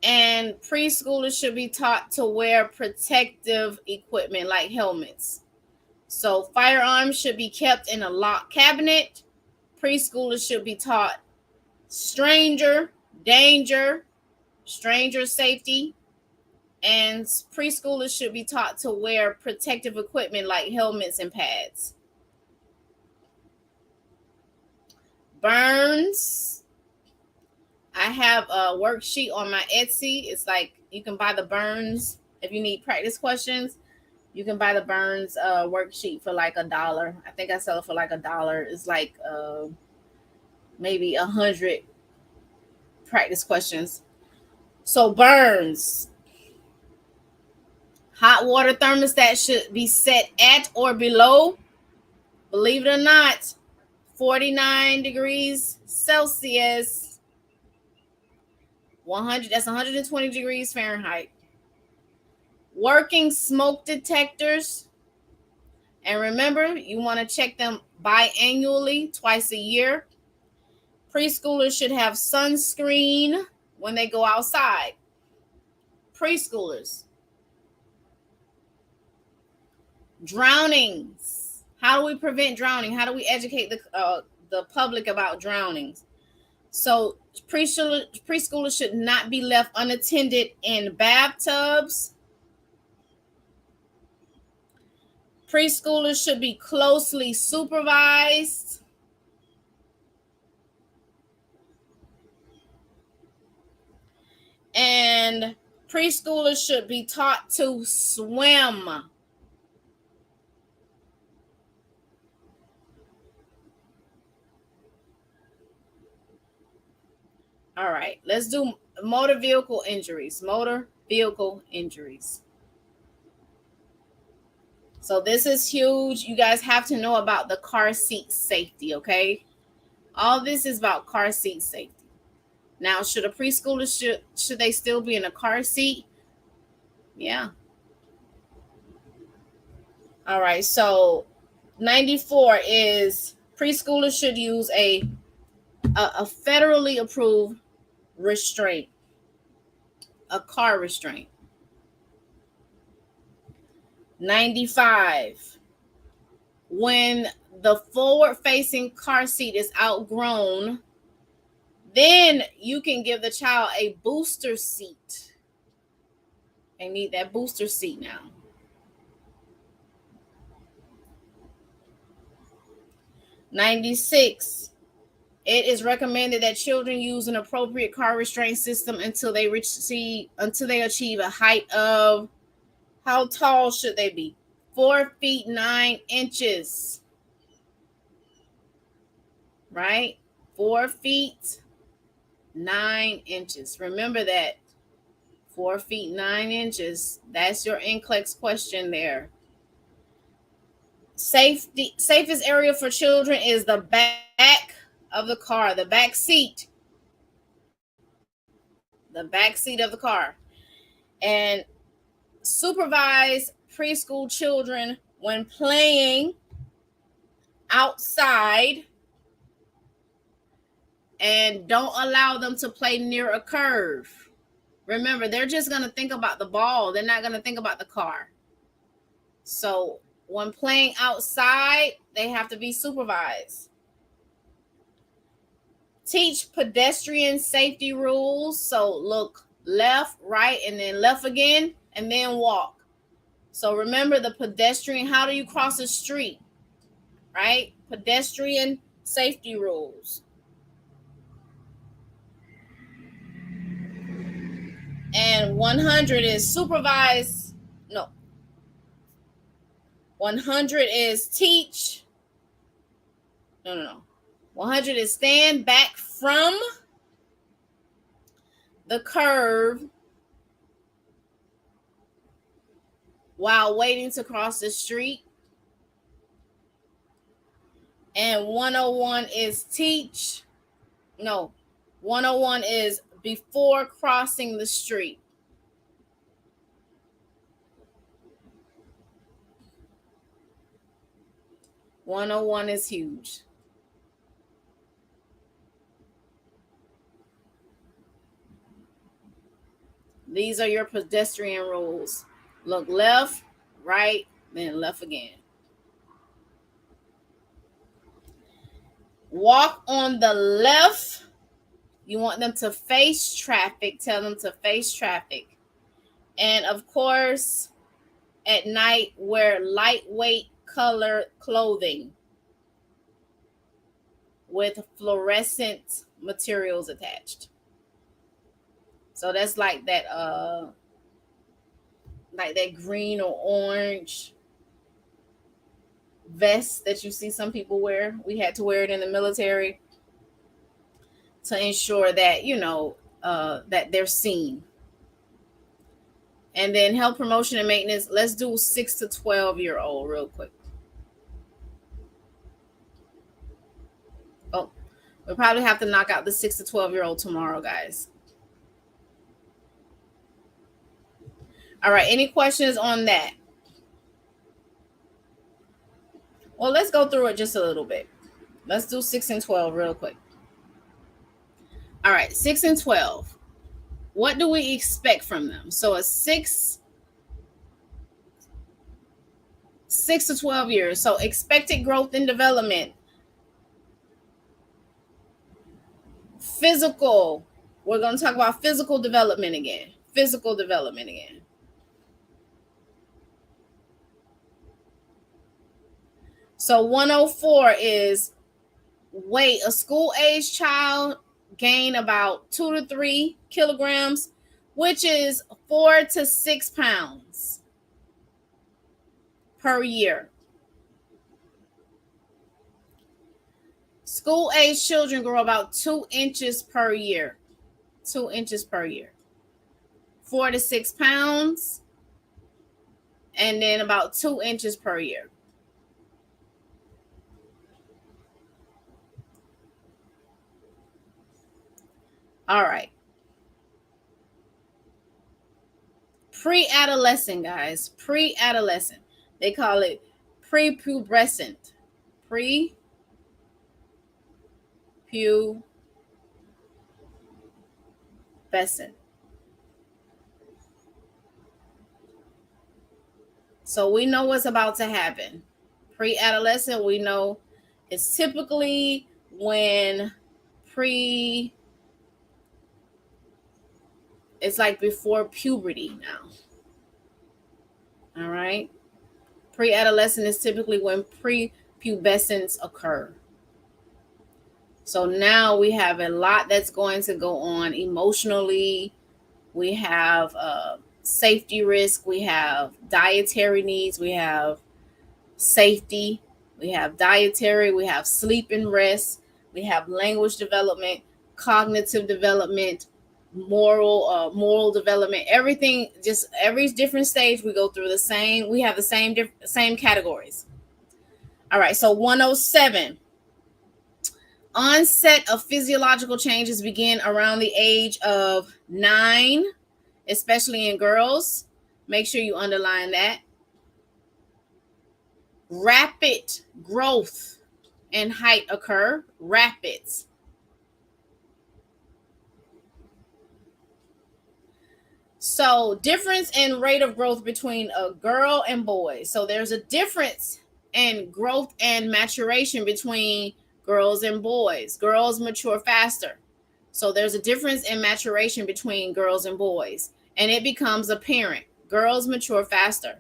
And preschoolers should be taught to wear protective equipment like helmets. So firearms should be kept in a locked cabinet. Preschoolers should be taught stranger danger, stranger safety, and preschoolers should be taught to wear protective equipment like helmets and pads. Burns. I have a worksheet on my Etsy. It's like you can buy the Burns if you need practice questions. You can buy the Burns worksheet for like $1. I think I sell it for like $1. It's like maybe 100 practice questions. So burns. Hot water thermostat should be set at or below, believe it or not, 49 degrees Celsius. 100, that's 120 degrees Fahrenheit. Working smoke detectors. And remember, you want to check them biannually, twice a year. Preschoolers should have sunscreen when they go outside. Preschoolers. Drownings. How do we prevent drowning? How do we educate the public about drownings? So preschoolers should not be left unattended in bathtubs. Preschoolers should be closely supervised. And preschoolers should be taught to swim. All right, let's do motor vehicle injuries. Motor vehicle injuries. So this is huge. You guys have to know about the car seat safety, okay? All this is about car seat safety. Now, should a preschooler, should they still be in a car seat? Yeah. All right, so 94 is preschoolers should use a federally approved restraint, a car restraint. 95, when the forward-facing car seat is outgrown, then you can give the child a booster seat. They need that booster seat now. 96, it is recommended that children use an appropriate car restraint system until they achieve a height of, how tall should they be? 4 feet 9 inches. Right? 4 feet 9 inches. Remember that. 4 feet 9 inches. That's your NCLEX question there. Safest area for children is the back of the car, the back seat. The back seat of the car. And supervise preschool children when playing outside, and don't allow them to play near a curve. Remember, they're just going to think about the ball. They're not going to think about the car. So when playing outside, they have to be supervised. Teach pedestrian safety rules. So look left, right, and then left again, and then walk. So remember the pedestrian, how do you cross a street, right? Pedestrian safety rules. And 100 is supervise. No. 100 is teach. No. 100 is stand back from the curve while waiting to cross the street. And 101 is teach. No, 101 is before crossing the street. "101 is huge. These are your pedestrian rules. Look left, right, then left again. Walk on the left. You want them to face traffic. Tell them to face traffic. And of course, at night, wear lightweight colored clothing with fluorescent materials attached. So that's like that green or orange vest that you see some people wear. We had to wear it in the military to ensure that, that they're seen. And then health promotion and maintenance. Let's do 6 to 12-year-old real quick. Oh, we'll probably have to knock out the 6 to 12-year-old tomorrow, guys. All right, any questions on that? Well, let's go through it just a little bit. Let's do 6 and 12 real quick. All right, 6 and 12. What do we expect from them? So a 6 to 12 years. So expected growth and development. Physical. We're going to talk about physical development again. So 104 is weight. A school-age child gain about 2 to 3 kilograms. which is 4 to 6 pounds per year. School-age children grow about 2 inches per year. 2 inches per year. 4 to 6 pounds, and then about 2 inches per year. All right. Pre-adolescent, guys. Pre-adolescent. They call it prepubescent. Prepubescent. So we know what's about to happen. Pre-adolescent, we know it's typically when it's like before puberty now. All right. Pre-adolescent is typically when prepubescence occur. So now we have a lot that's going to go on emotionally. We have safety risk. We have dietary needs. We have safety. We have dietary. We have sleep and rest. We have language development, cognitive development, moral development. Everything, just every different stage we go through the same. We have the same categories. All right. So 107. Onset of physiological changes begin around the age of 9, especially in girls. Make sure you underline that. Rapid growth and height occur. Rapids. So difference in rate of growth between a girl and boys. So there's a difference in growth and maturation between girls and boys. Girls mature faster. So there's a difference in maturation between girls and boys. And it becomes apparent. Girls mature faster.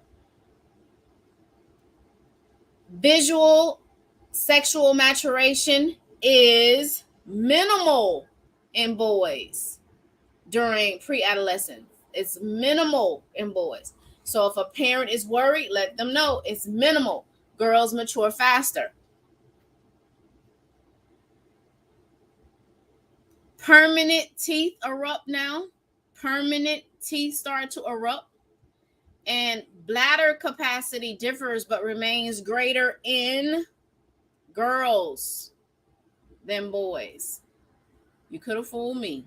Visual sexual maturation is minimal in boys during pre-adolescence. It's minimal in boys. So if a parent is worried, let them know it's minimal. Girls mature faster. Permanent teeth erupt now. Permanent teeth start to erupt. And bladder capacity differs but remains greater in girls than boys. You could have fooled me.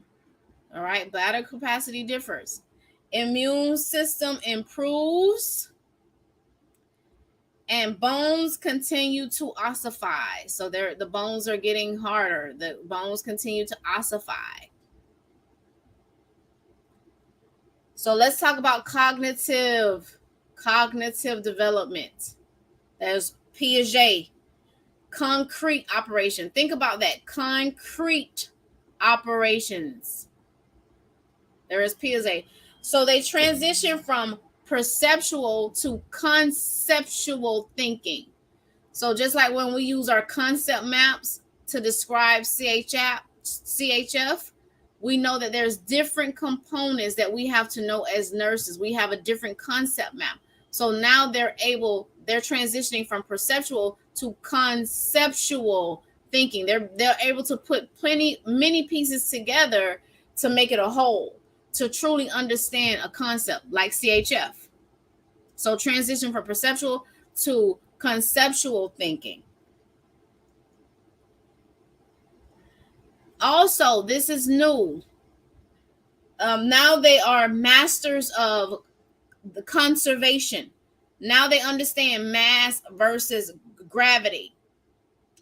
All right, bladder capacity differs. Immune system improves. And bones continue to ossify. So the bones are getting harder. The bones continue to ossify. So let's talk about cognitive development. There's Piaget, concrete operation. Think about that. Concrete operations. There is Piaget. So they transition from perceptual to conceptual thinking. So just like when we use our concept maps to describe CHF, we know that there's different components that we have to know as nurses. We have a different concept map. So now they're transitioning from perceptual to conceptual thinking. They're able to put many pieces together to make it a whole, to truly understand a concept like CHF. So transition from perceptual to conceptual thinking. Also, this is new. Now they are masters of the conservation. Now they understand mass versus gravity.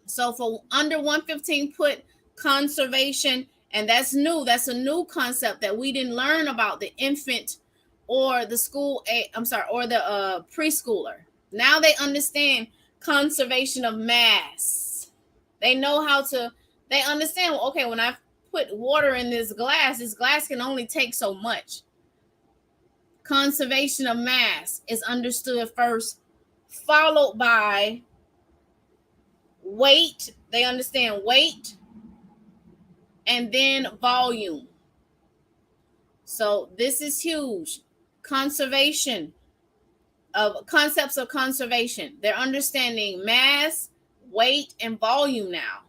So for under 115, put conservation, and that's new. That's a new concept that we didn't learn about the infant or the or the preschooler. Now they understand conservation of mass. They know they understand, okay, when I put water in this glass can only take so much. Conservation of mass is understood first, followed by weight. They understand weight, and then volume. So this is huge. Conservation of concepts of conservation. They're understanding mass, weight, and volume now.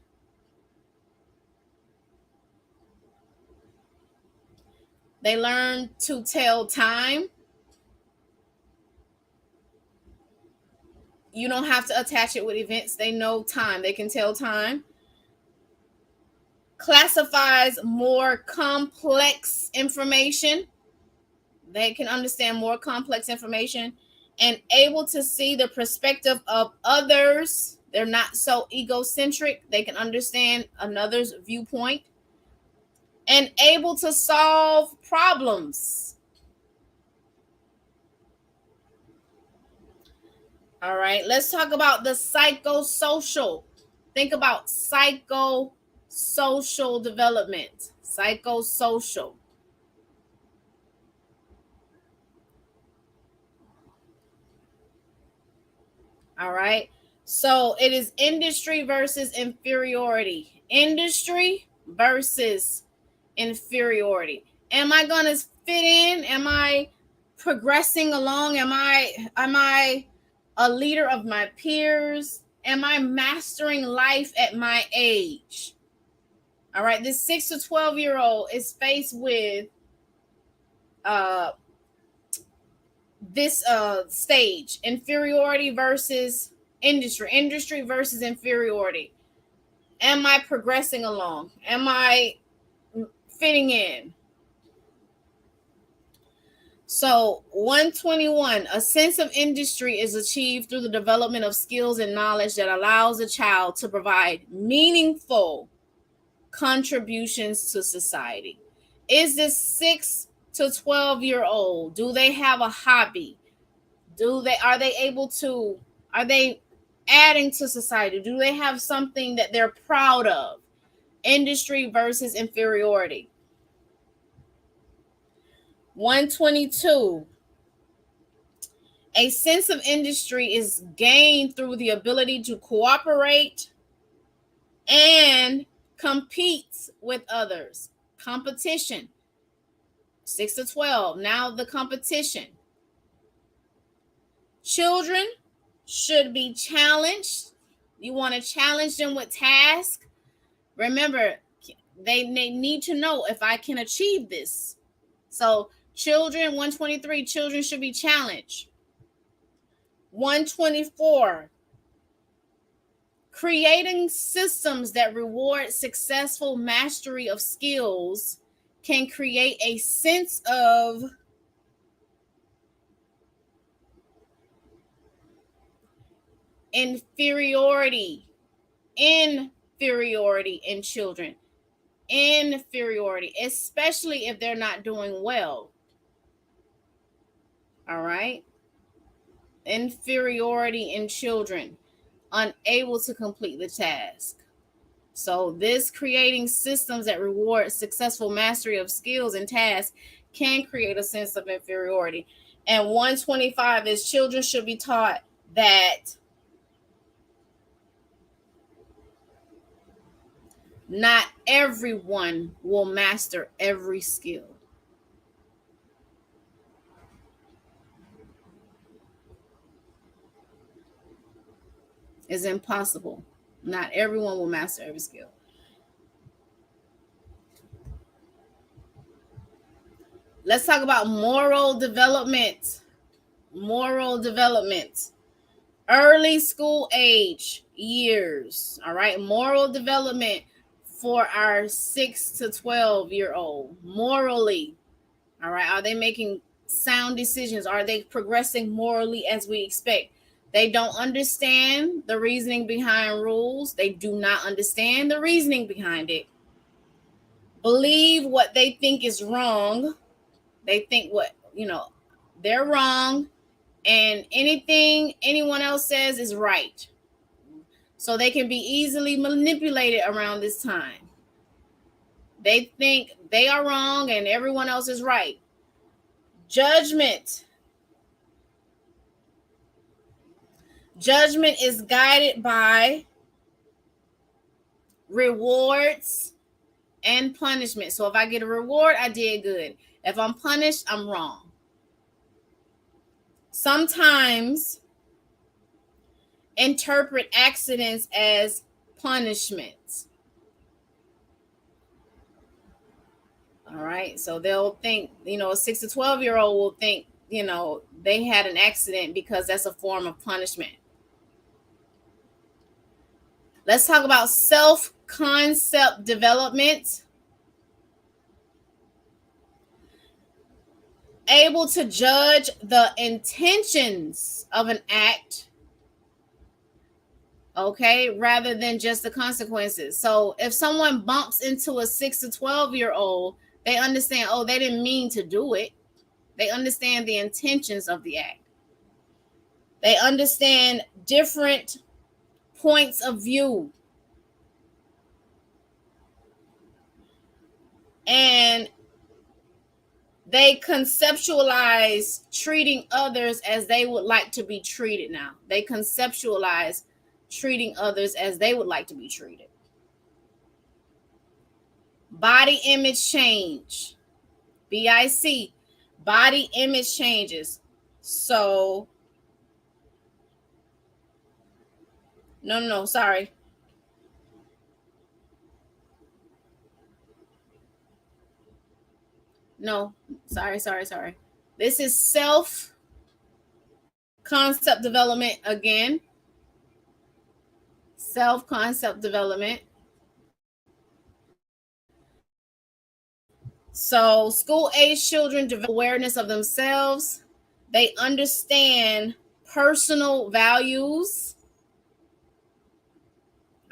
They learn to tell time. You don't have to attach it with events. They know time. They can tell time. Classifies more complex information. They can understand more complex information and able to see the perspective of others. They're not so egocentric. They can understand another's viewpoint and able to solve problems. All right, let's talk about the psychosocial. Think about psychosocial development. Psychosocial. All right. So it is industry versus inferiority. Industry versus inferiority. Am I going to fit in? Am I progressing along? Am I a leader of my peers? Am I mastering life at my age? All right. This 6 to 12-year-old is faced with this stage, inferiority versus industry versus inferiority. Am I progressing along? Am I fitting in? So 121, a sense of industry is achieved through the development of skills and knowledge that allows a child to provide meaningful contributions to society. Is this 6 to 12-year-old, do they have a hobby? Are they adding to society? Do they have something that they're proud of? Industry versus inferiority. 122. A sense of industry is gained through the ability to cooperate and compete with others. Competition. 6 to 12. Now the competition. Children should be challenged. You want to challenge them with tasks. Remember, they need to know if I can achieve this. So children, 123, children should be challenged. 124, creating systems that reward successful mastery of skills can create a sense of inferiority in children. Inferiority, especially if they're not doing well. All right. Inferiority in children, unable to complete the task. So this creating systems that reward successful mastery of skills and tasks can create a sense of inferiority. And 125 is children should be taught that not everyone will master every skill. It's impossible. Not everyone will master every skill. Let's talk about moral development. Moral development. Early school age years. All right. Moral development for our 6 to 12-year-old. Morally. All right. Are they making sound decisions? Are they progressing morally as we expect? They don't understand the reasoning behind rules. They do not understand the reasoning behind it. Believe what they think is wrong. They think they're wrong, and anything anyone else says is right. So they can be easily manipulated around this time. They think they are wrong and everyone else is right. Judgment. Judgment is guided by rewards and punishment. So if I get a reward, I did good. If I'm punished, I'm wrong. Sometimes interpret accidents as punishments. All right. So they'll think, a 6 to 12-year-old will think, they had an accident because that's a form of punishment. Let's talk about self-concept development. Able to judge the intentions of an act, okay, rather than just the consequences. So if someone bumps into a 6 to 12-year-old, they understand, oh, they didn't mean to do it. They understand the intentions of the act. They understand different points of view. And they conceptualize treating others as they would like to be treated now. They conceptualize treating others as they would like to be treated. Body image change. BIC. Body image changes. So, no, sorry. No, sorry. This is self-concept development again. Self-concept development. So school-age children develop awareness of themselves. They understand personal values.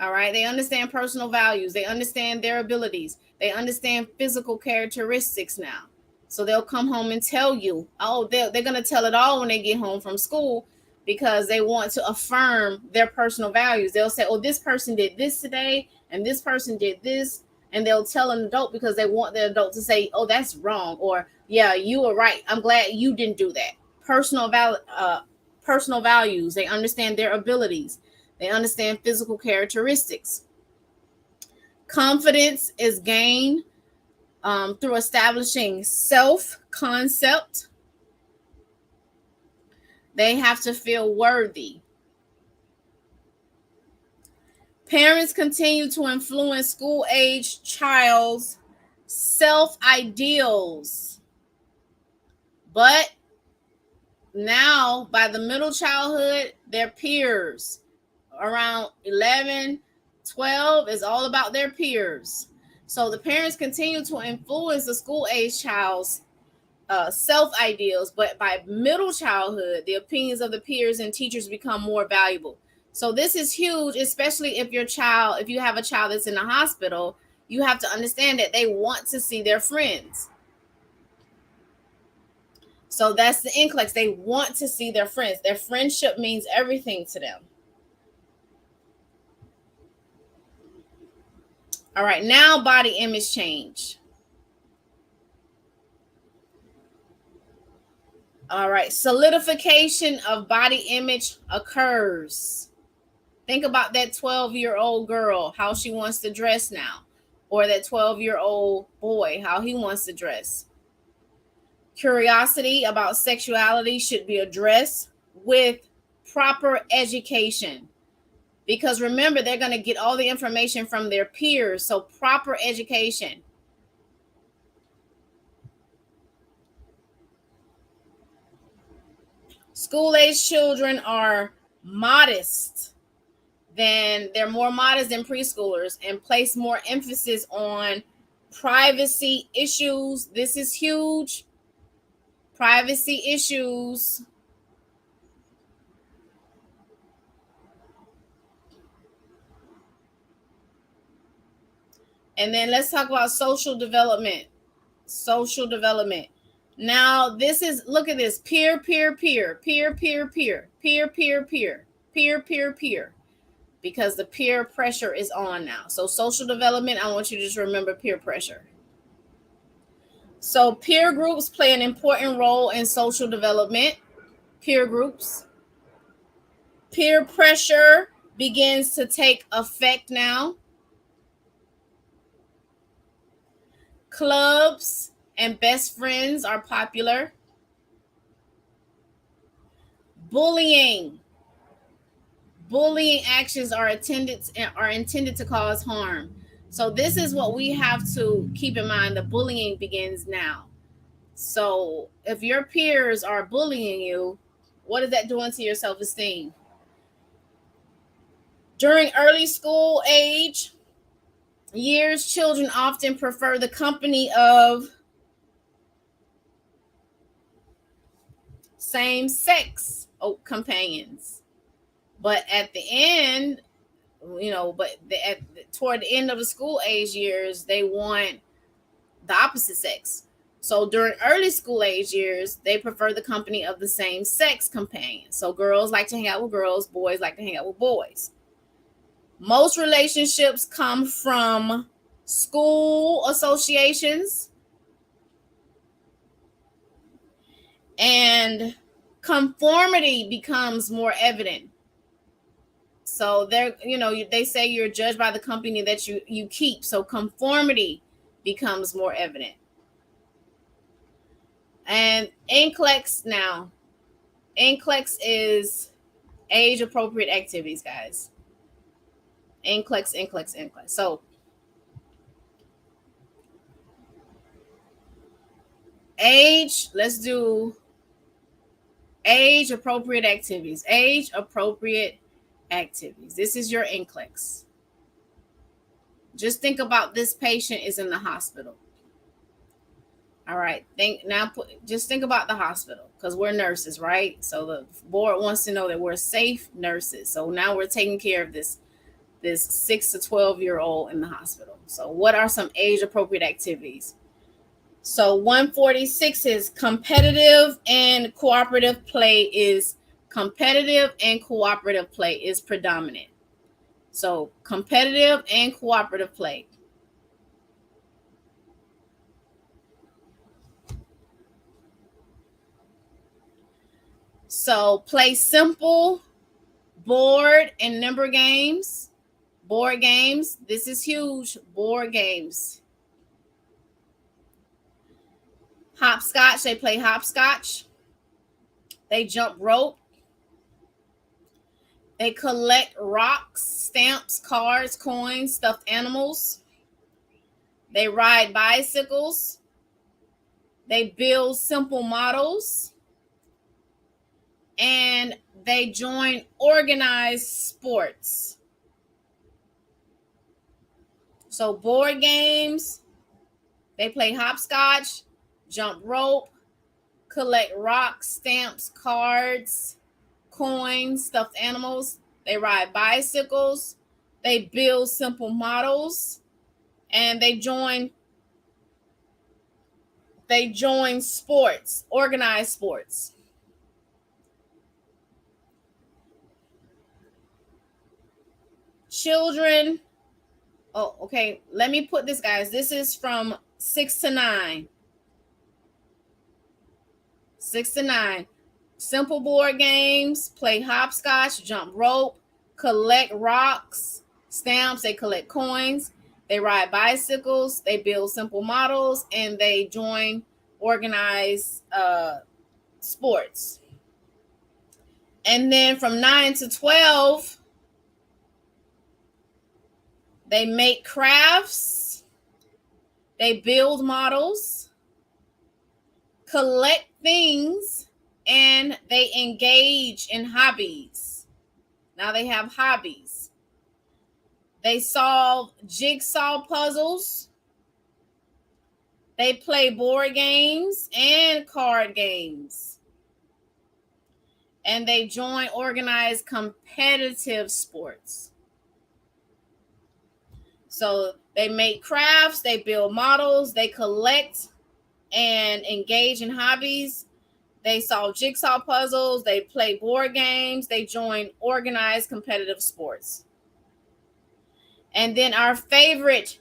All right. They understand personal values. They understand their abilities. They understand physical characteristics now. So they'll come home and tell you, oh, they're going to tell it all when they get home from school because they want to affirm their personal values. They'll say, oh, this person did this today and this person did this. And they'll tell an adult because they want the adult to say, oh, that's wrong. Or, yeah, you were right. I'm glad you didn't do that. Personal values. They understand their abilities. They understand physical characteristics. Confidence is gained through establishing self-concept. They have to feel worthy. Parents continue to influence school-age child's self-ideals. But now, by the middle childhood, their peers, around 11, 12, is all about their peers. So the parents continue to influence the school-age child's self-ideals, but by middle childhood, the opinions of the peers and teachers become more valuable. So this is huge, especially if you have a child that's in the hospital, you have to understand that they want to see their friends. So that's the NCLEX. They want to see their friends. Their friendship means everything to them. All right, now body image change. All right, solidification of body image occurs. Think about that 12-year-old girl, how she wants to dress now, or that 12-year-old boy, how he wants to dress. Curiosity about sexuality should be addressed with proper education. Because remember, they're going to get all the information from their peers, so proper education. School-age children are modest. They're more modest than preschoolers and place more emphasis on privacy issues. This is huge. Privacy issues. And then let's talk about social development. Social development. Now, look at this, peer, peer, peer, peer, peer, peer, peer, peer, peer, peer, peer, peer, because the peer pressure is on now. So social development, I want you to just remember peer pressure. So peer groups play an important role in social development. Peer groups. Peer pressure begins to take effect now. Clubs and best friends are popular. Bullying actions are intended to cause harm. So this is what we have to keep in mind. The bullying begins now. So if your peers are bullying you, what is that doing to your self-esteem? During early school age years, children often prefer the company of same-sex companions. But at the end, toward the end of the school age years, they want the opposite sex. So during early school age years, they prefer the company of the same sex companion. So girls like to hang out with girls, boys like to hang out with boys. Most relationships come from school associations, and conformity becomes more evident. So they say you're judged by the company that you keep. So conformity becomes more evident. And NCLEX now. NCLEX is age appropriate activities, guys. NCLEX. So let's do age appropriate activities. Age appropriate activities. This is your NCLEX. Just think about this patient is in the hospital. All right. Just think about the hospital, because we're nurses, right? So the board wants to know that we're safe nurses. So now we're taking care of this 6 to 12-year-old in the hospital. So what are some age appropriate activities? So 146 is competitive and cooperative play is predominant. So competitive and cooperative play. So play simple board and number games. Board games. This is huge. Board games. Hopscotch. They play hopscotch. They jump rope. They collect rocks, stamps, cards, coins, stuffed animals. They ride bicycles. They build simple models. And they join organized sports. So board games, they play hopscotch, jump rope, collect rocks, stamps, cards, coins, stuffed animals. They ride bicycles. They build simple models. And they join sports, organized sports. Children. Oh, okay. Let me put this, guys. This is from 6 to 9. 6 to 9. Simple board games, play hopscotch, jump rope, collect rocks, stamps. They collect coins. They ride bicycles. They build simple models, and they join organized sports. And then from 9 to 12, they make crafts. They build models, collect things, and they engage in hobbies. Now they have hobbies. They solve jigsaw puzzles. They play board games and card games. And they join organized competitive sports. So they make crafts, they build models, they collect and engage in hobbies. They solve jigsaw puzzles, they play board games, they join organized competitive sports. And then our favorite,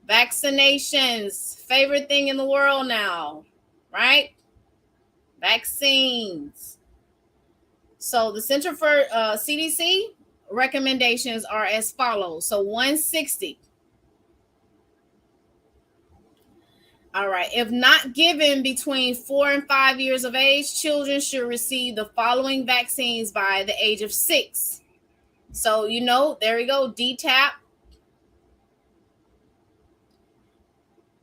vaccinations, favorite thing in the world now, right? Vaccines. So the Center for CDC recommendations are as follows. So 160. All right. If not given between 4 and 5 years of age, children should receive the following vaccines by the age of 6. So, there we go. DTaP,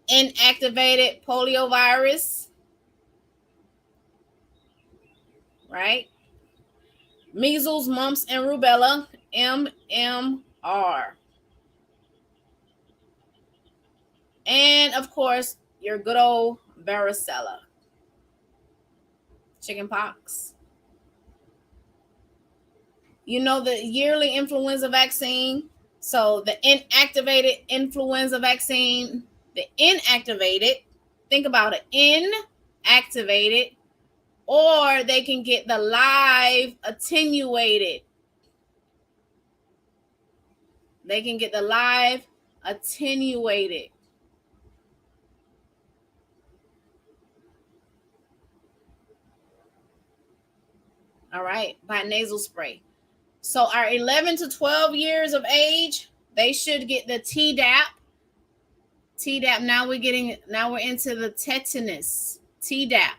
inactivated poliovirus, right? Measles, mumps, and rubella, MMR. And, of course, your good old varicella, chickenpox. The yearly influenza vaccine. So the inactivated influenza vaccine, the inactivated, think about it, inactivated, or they can get the live attenuated. They can get the live attenuated. All right, by nasal spray. So our 11 to 12 years of age, they should get the Tdap. Tdap. Now we're into the tetanus. Tdap.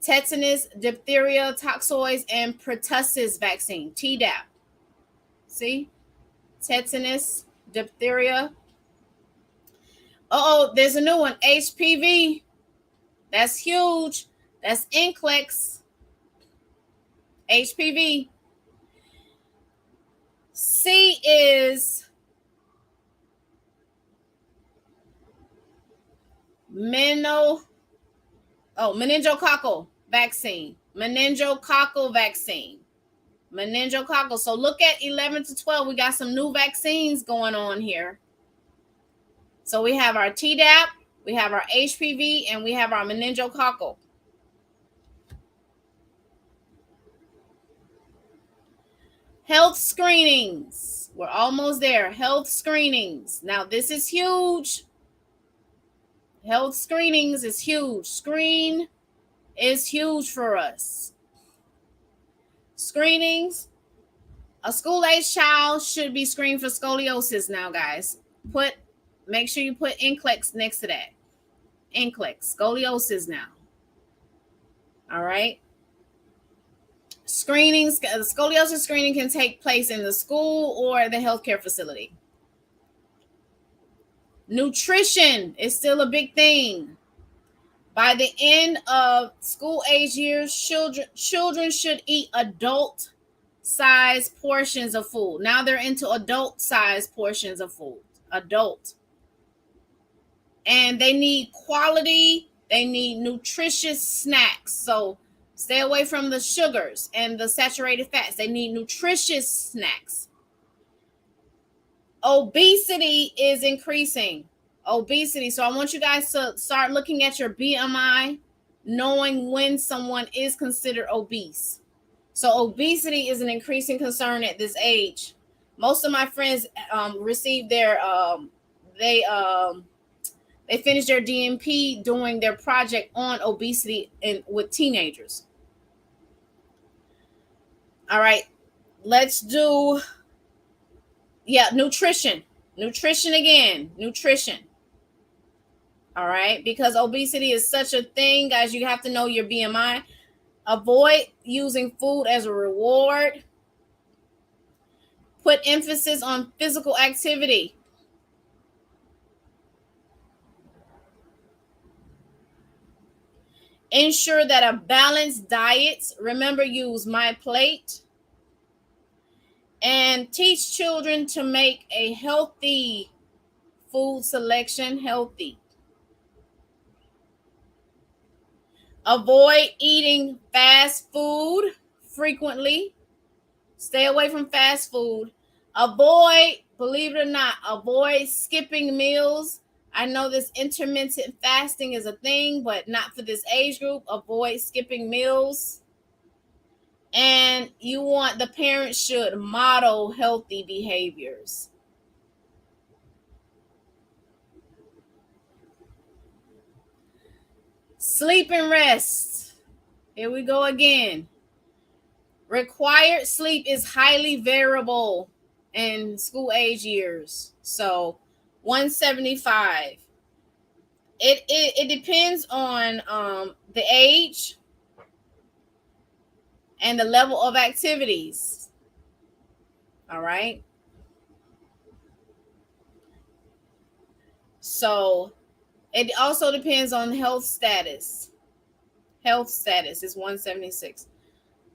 Tetanus, diphtheria, toxoids, and pertussis vaccine. Tdap. See? Tetanus, diphtheria. There's a new one. HPV. That's huge. That's NCLEX. HPV. C is meningococcal vaccine. Meningococcal vaccine. Meningococcal. So look at 11 to 12. We got some new vaccines going on here. So we have our Tdap, we have our HPV, and we have our meningococcal. Health screenings. We're almost there. Health screenings. Now, this is huge. Health screenings is huge. Screen is huge for us. Screenings. A school-age child should be screened for scoliosis now, guys. Make sure you put NCLEX next to that. NCLEX. Scoliosis now. All right. Screenings. Scoliosis screening can take place in the school or the healthcare facility. Nutrition is still a big thing. By the end of school age years, children should eat adult-sized portions of food. Now they're into adult-sized portions of food. Adult. And they need quality, they need nutritious snacks. So stay away from the sugars and the saturated fats. They need nutritious snacks. Obesity is increasing. Obesity. So I want you guys to start looking at your BMI, knowing when someone is considered obese. So obesity is an increasing concern at this age. Most of my friends received their they finished their DNP doing their project on obesity with teenagers. All right, let's do nutrition. Nutrition again. Nutrition. All right, because obesity is such a thing, guys. You have to know your BMI. Avoid using food as a reward. Put emphasis on physical activity. Ensure that a balanced diet. Remember, use My Plate. And teach children to make a healthy food selection. Healthy. Avoid eating fast food frequently. Stay away from fast food. Avoid, believe it or not, avoid skipping meals. I know this intermittent fasting is a thing, but not for this age group. Avoid skipping meals. And the parents should model healthy behaviors. Sleep and rest. Here we go again. Required sleep is highly variable in school age years. So 175. It depends on the age and the level of activities. All right. So it also depends on health status. Health status is 176.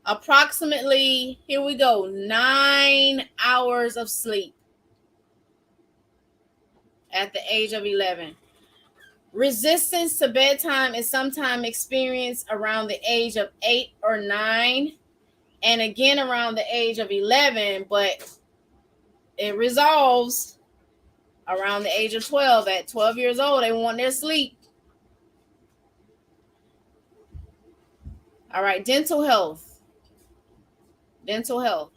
Approximately, here we go, 9 hours of sleep at the age of 11. Resistance to bedtime is sometimes experienced around the age of 8 or 9, and again around the age of 11, but it resolves around the age of 12. At 12 years old, they want their sleep. All right, dental health. Dental health.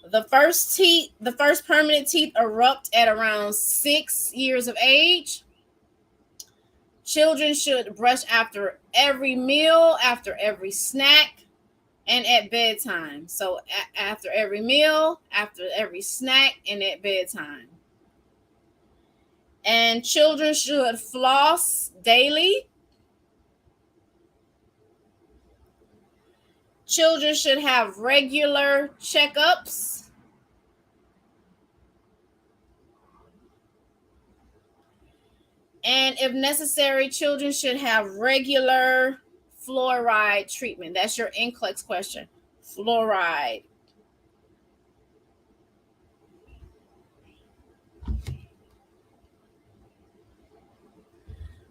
The first permanent teeth erupt at around 6 years of age. Children should brush after every meal, after every snack, and at bedtime. So after every meal, after every snack, and at bedtime. And children should floss daily. Children should have regular checkups. And if necessary, children should have regular fluoride treatment. That's your NCLEX question. Fluoride.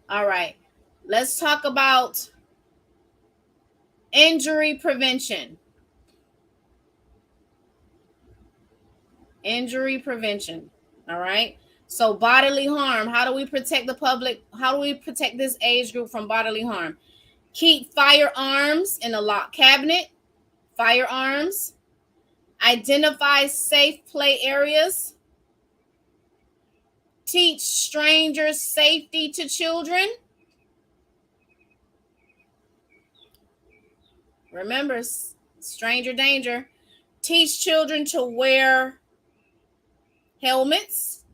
All right. Let's talk about injury prevention. Injury prevention. All right. So bodily harm. How do we protect the public? How do we protect this age group from bodily harm? Keep firearms in a locked cabinet. Firearms. Identify safe play areas. Teach strangers safety to children. Remember, stranger danger. Teach children to wear helmets.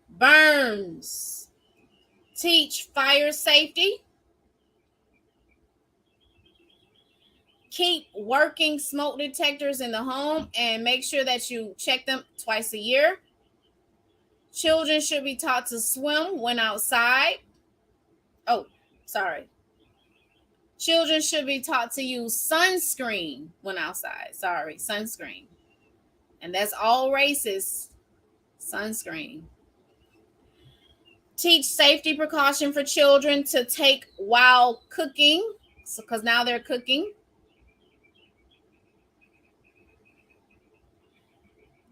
Burns. Teach fire safety. Keep working smoke detectors in the home and make sure that you check them twice a year. Children should be taught to swim when outside. Oh, sorry. Children should be taught to use sunscreen when outside. Sorry, sunscreen. And that's all races. Sunscreen. Teach safety precaution for children to take while cooking. So, because now they're cooking.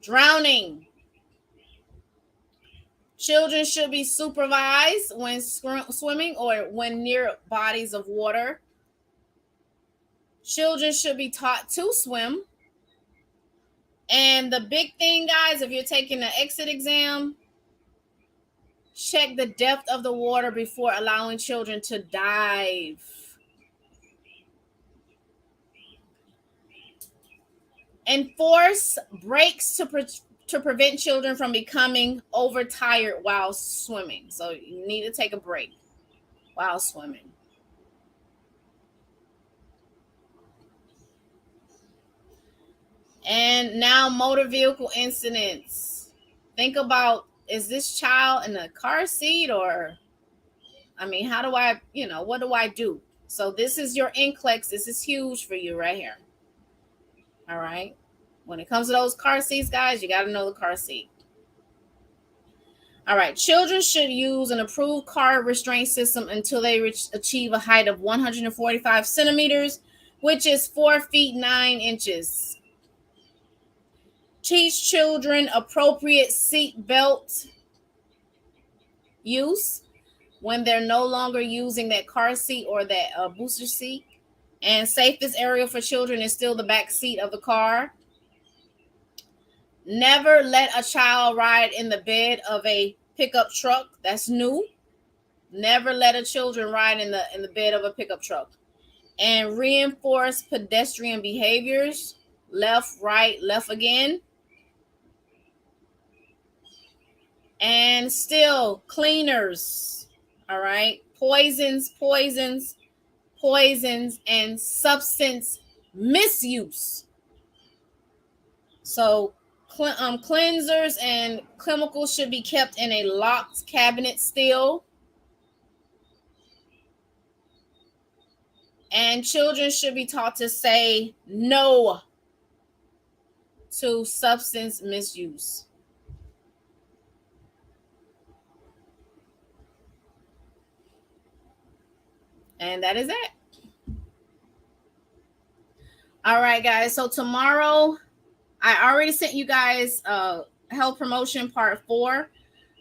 Drowning. Children should be supervised when swimming or when near bodies of water. Children should be taught to swim. And the big thing, guys, if you're taking the exit exam, check the depth of the water before allowing children to dive. Enforce breaks to prevent children from becoming overtired while swimming. So you need to take a break while swimming. And now motor vehicle incidents. Think about, is this child in a car seat or, how do I, what do I do? So this is your NCLEX. This is huge for you right here. All right. When it comes to those car seats, guys, you got to know the car seat. All right. Children should use an approved car restraint system until they achieve a height of 145 centimeters, which is 4 feet 9 inches. Teach children appropriate seat belt use when they're no longer using that car seat or that booster seat. And safest area for children is still the back seat of the car. Never let a child ride in the bed of a pickup truck. That's new. Never let a children ride in the bed of a pickup truck. And reinforce pedestrian behaviors. Left, right, left again. And still cleaners. All right. Poisons, and substance misuse. So cleansers and chemicals should be kept in a locked cabinet still. And children should be taught to say no to substance misuse. And that is it. All right, guys. So tomorrow, I already sent you guys health promotion part 4.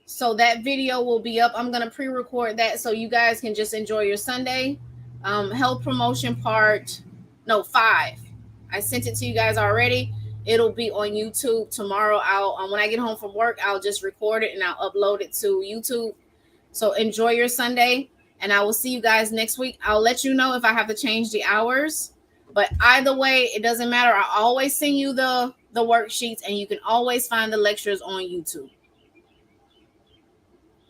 So that video will be up. I'm going to pre-record that so you guys can just enjoy your Sunday. Health promotion part, no, 5. I sent it to you guys already. It'll be on YouTube tomorrow. I'll when I get home from work, I'll just record it and I'll upload it to YouTube. So enjoy your Sunday, and I will see you guys next week. I'll let you know if I have to change the hours. But either way, it doesn't matter. I always send you the worksheets, and you can always find the lectures on YouTube.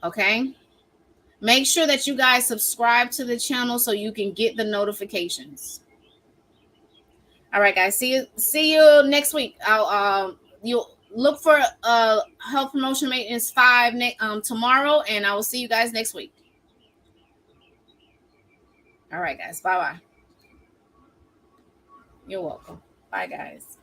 Okay? Make sure that you guys subscribe to the channel so you can get the notifications. All right, guys. See you next week. You'll look for health promotion maintenance 5 tomorrow, and I will see you guys next week. All right, guys. Bye-bye. You're welcome. Bye, guys.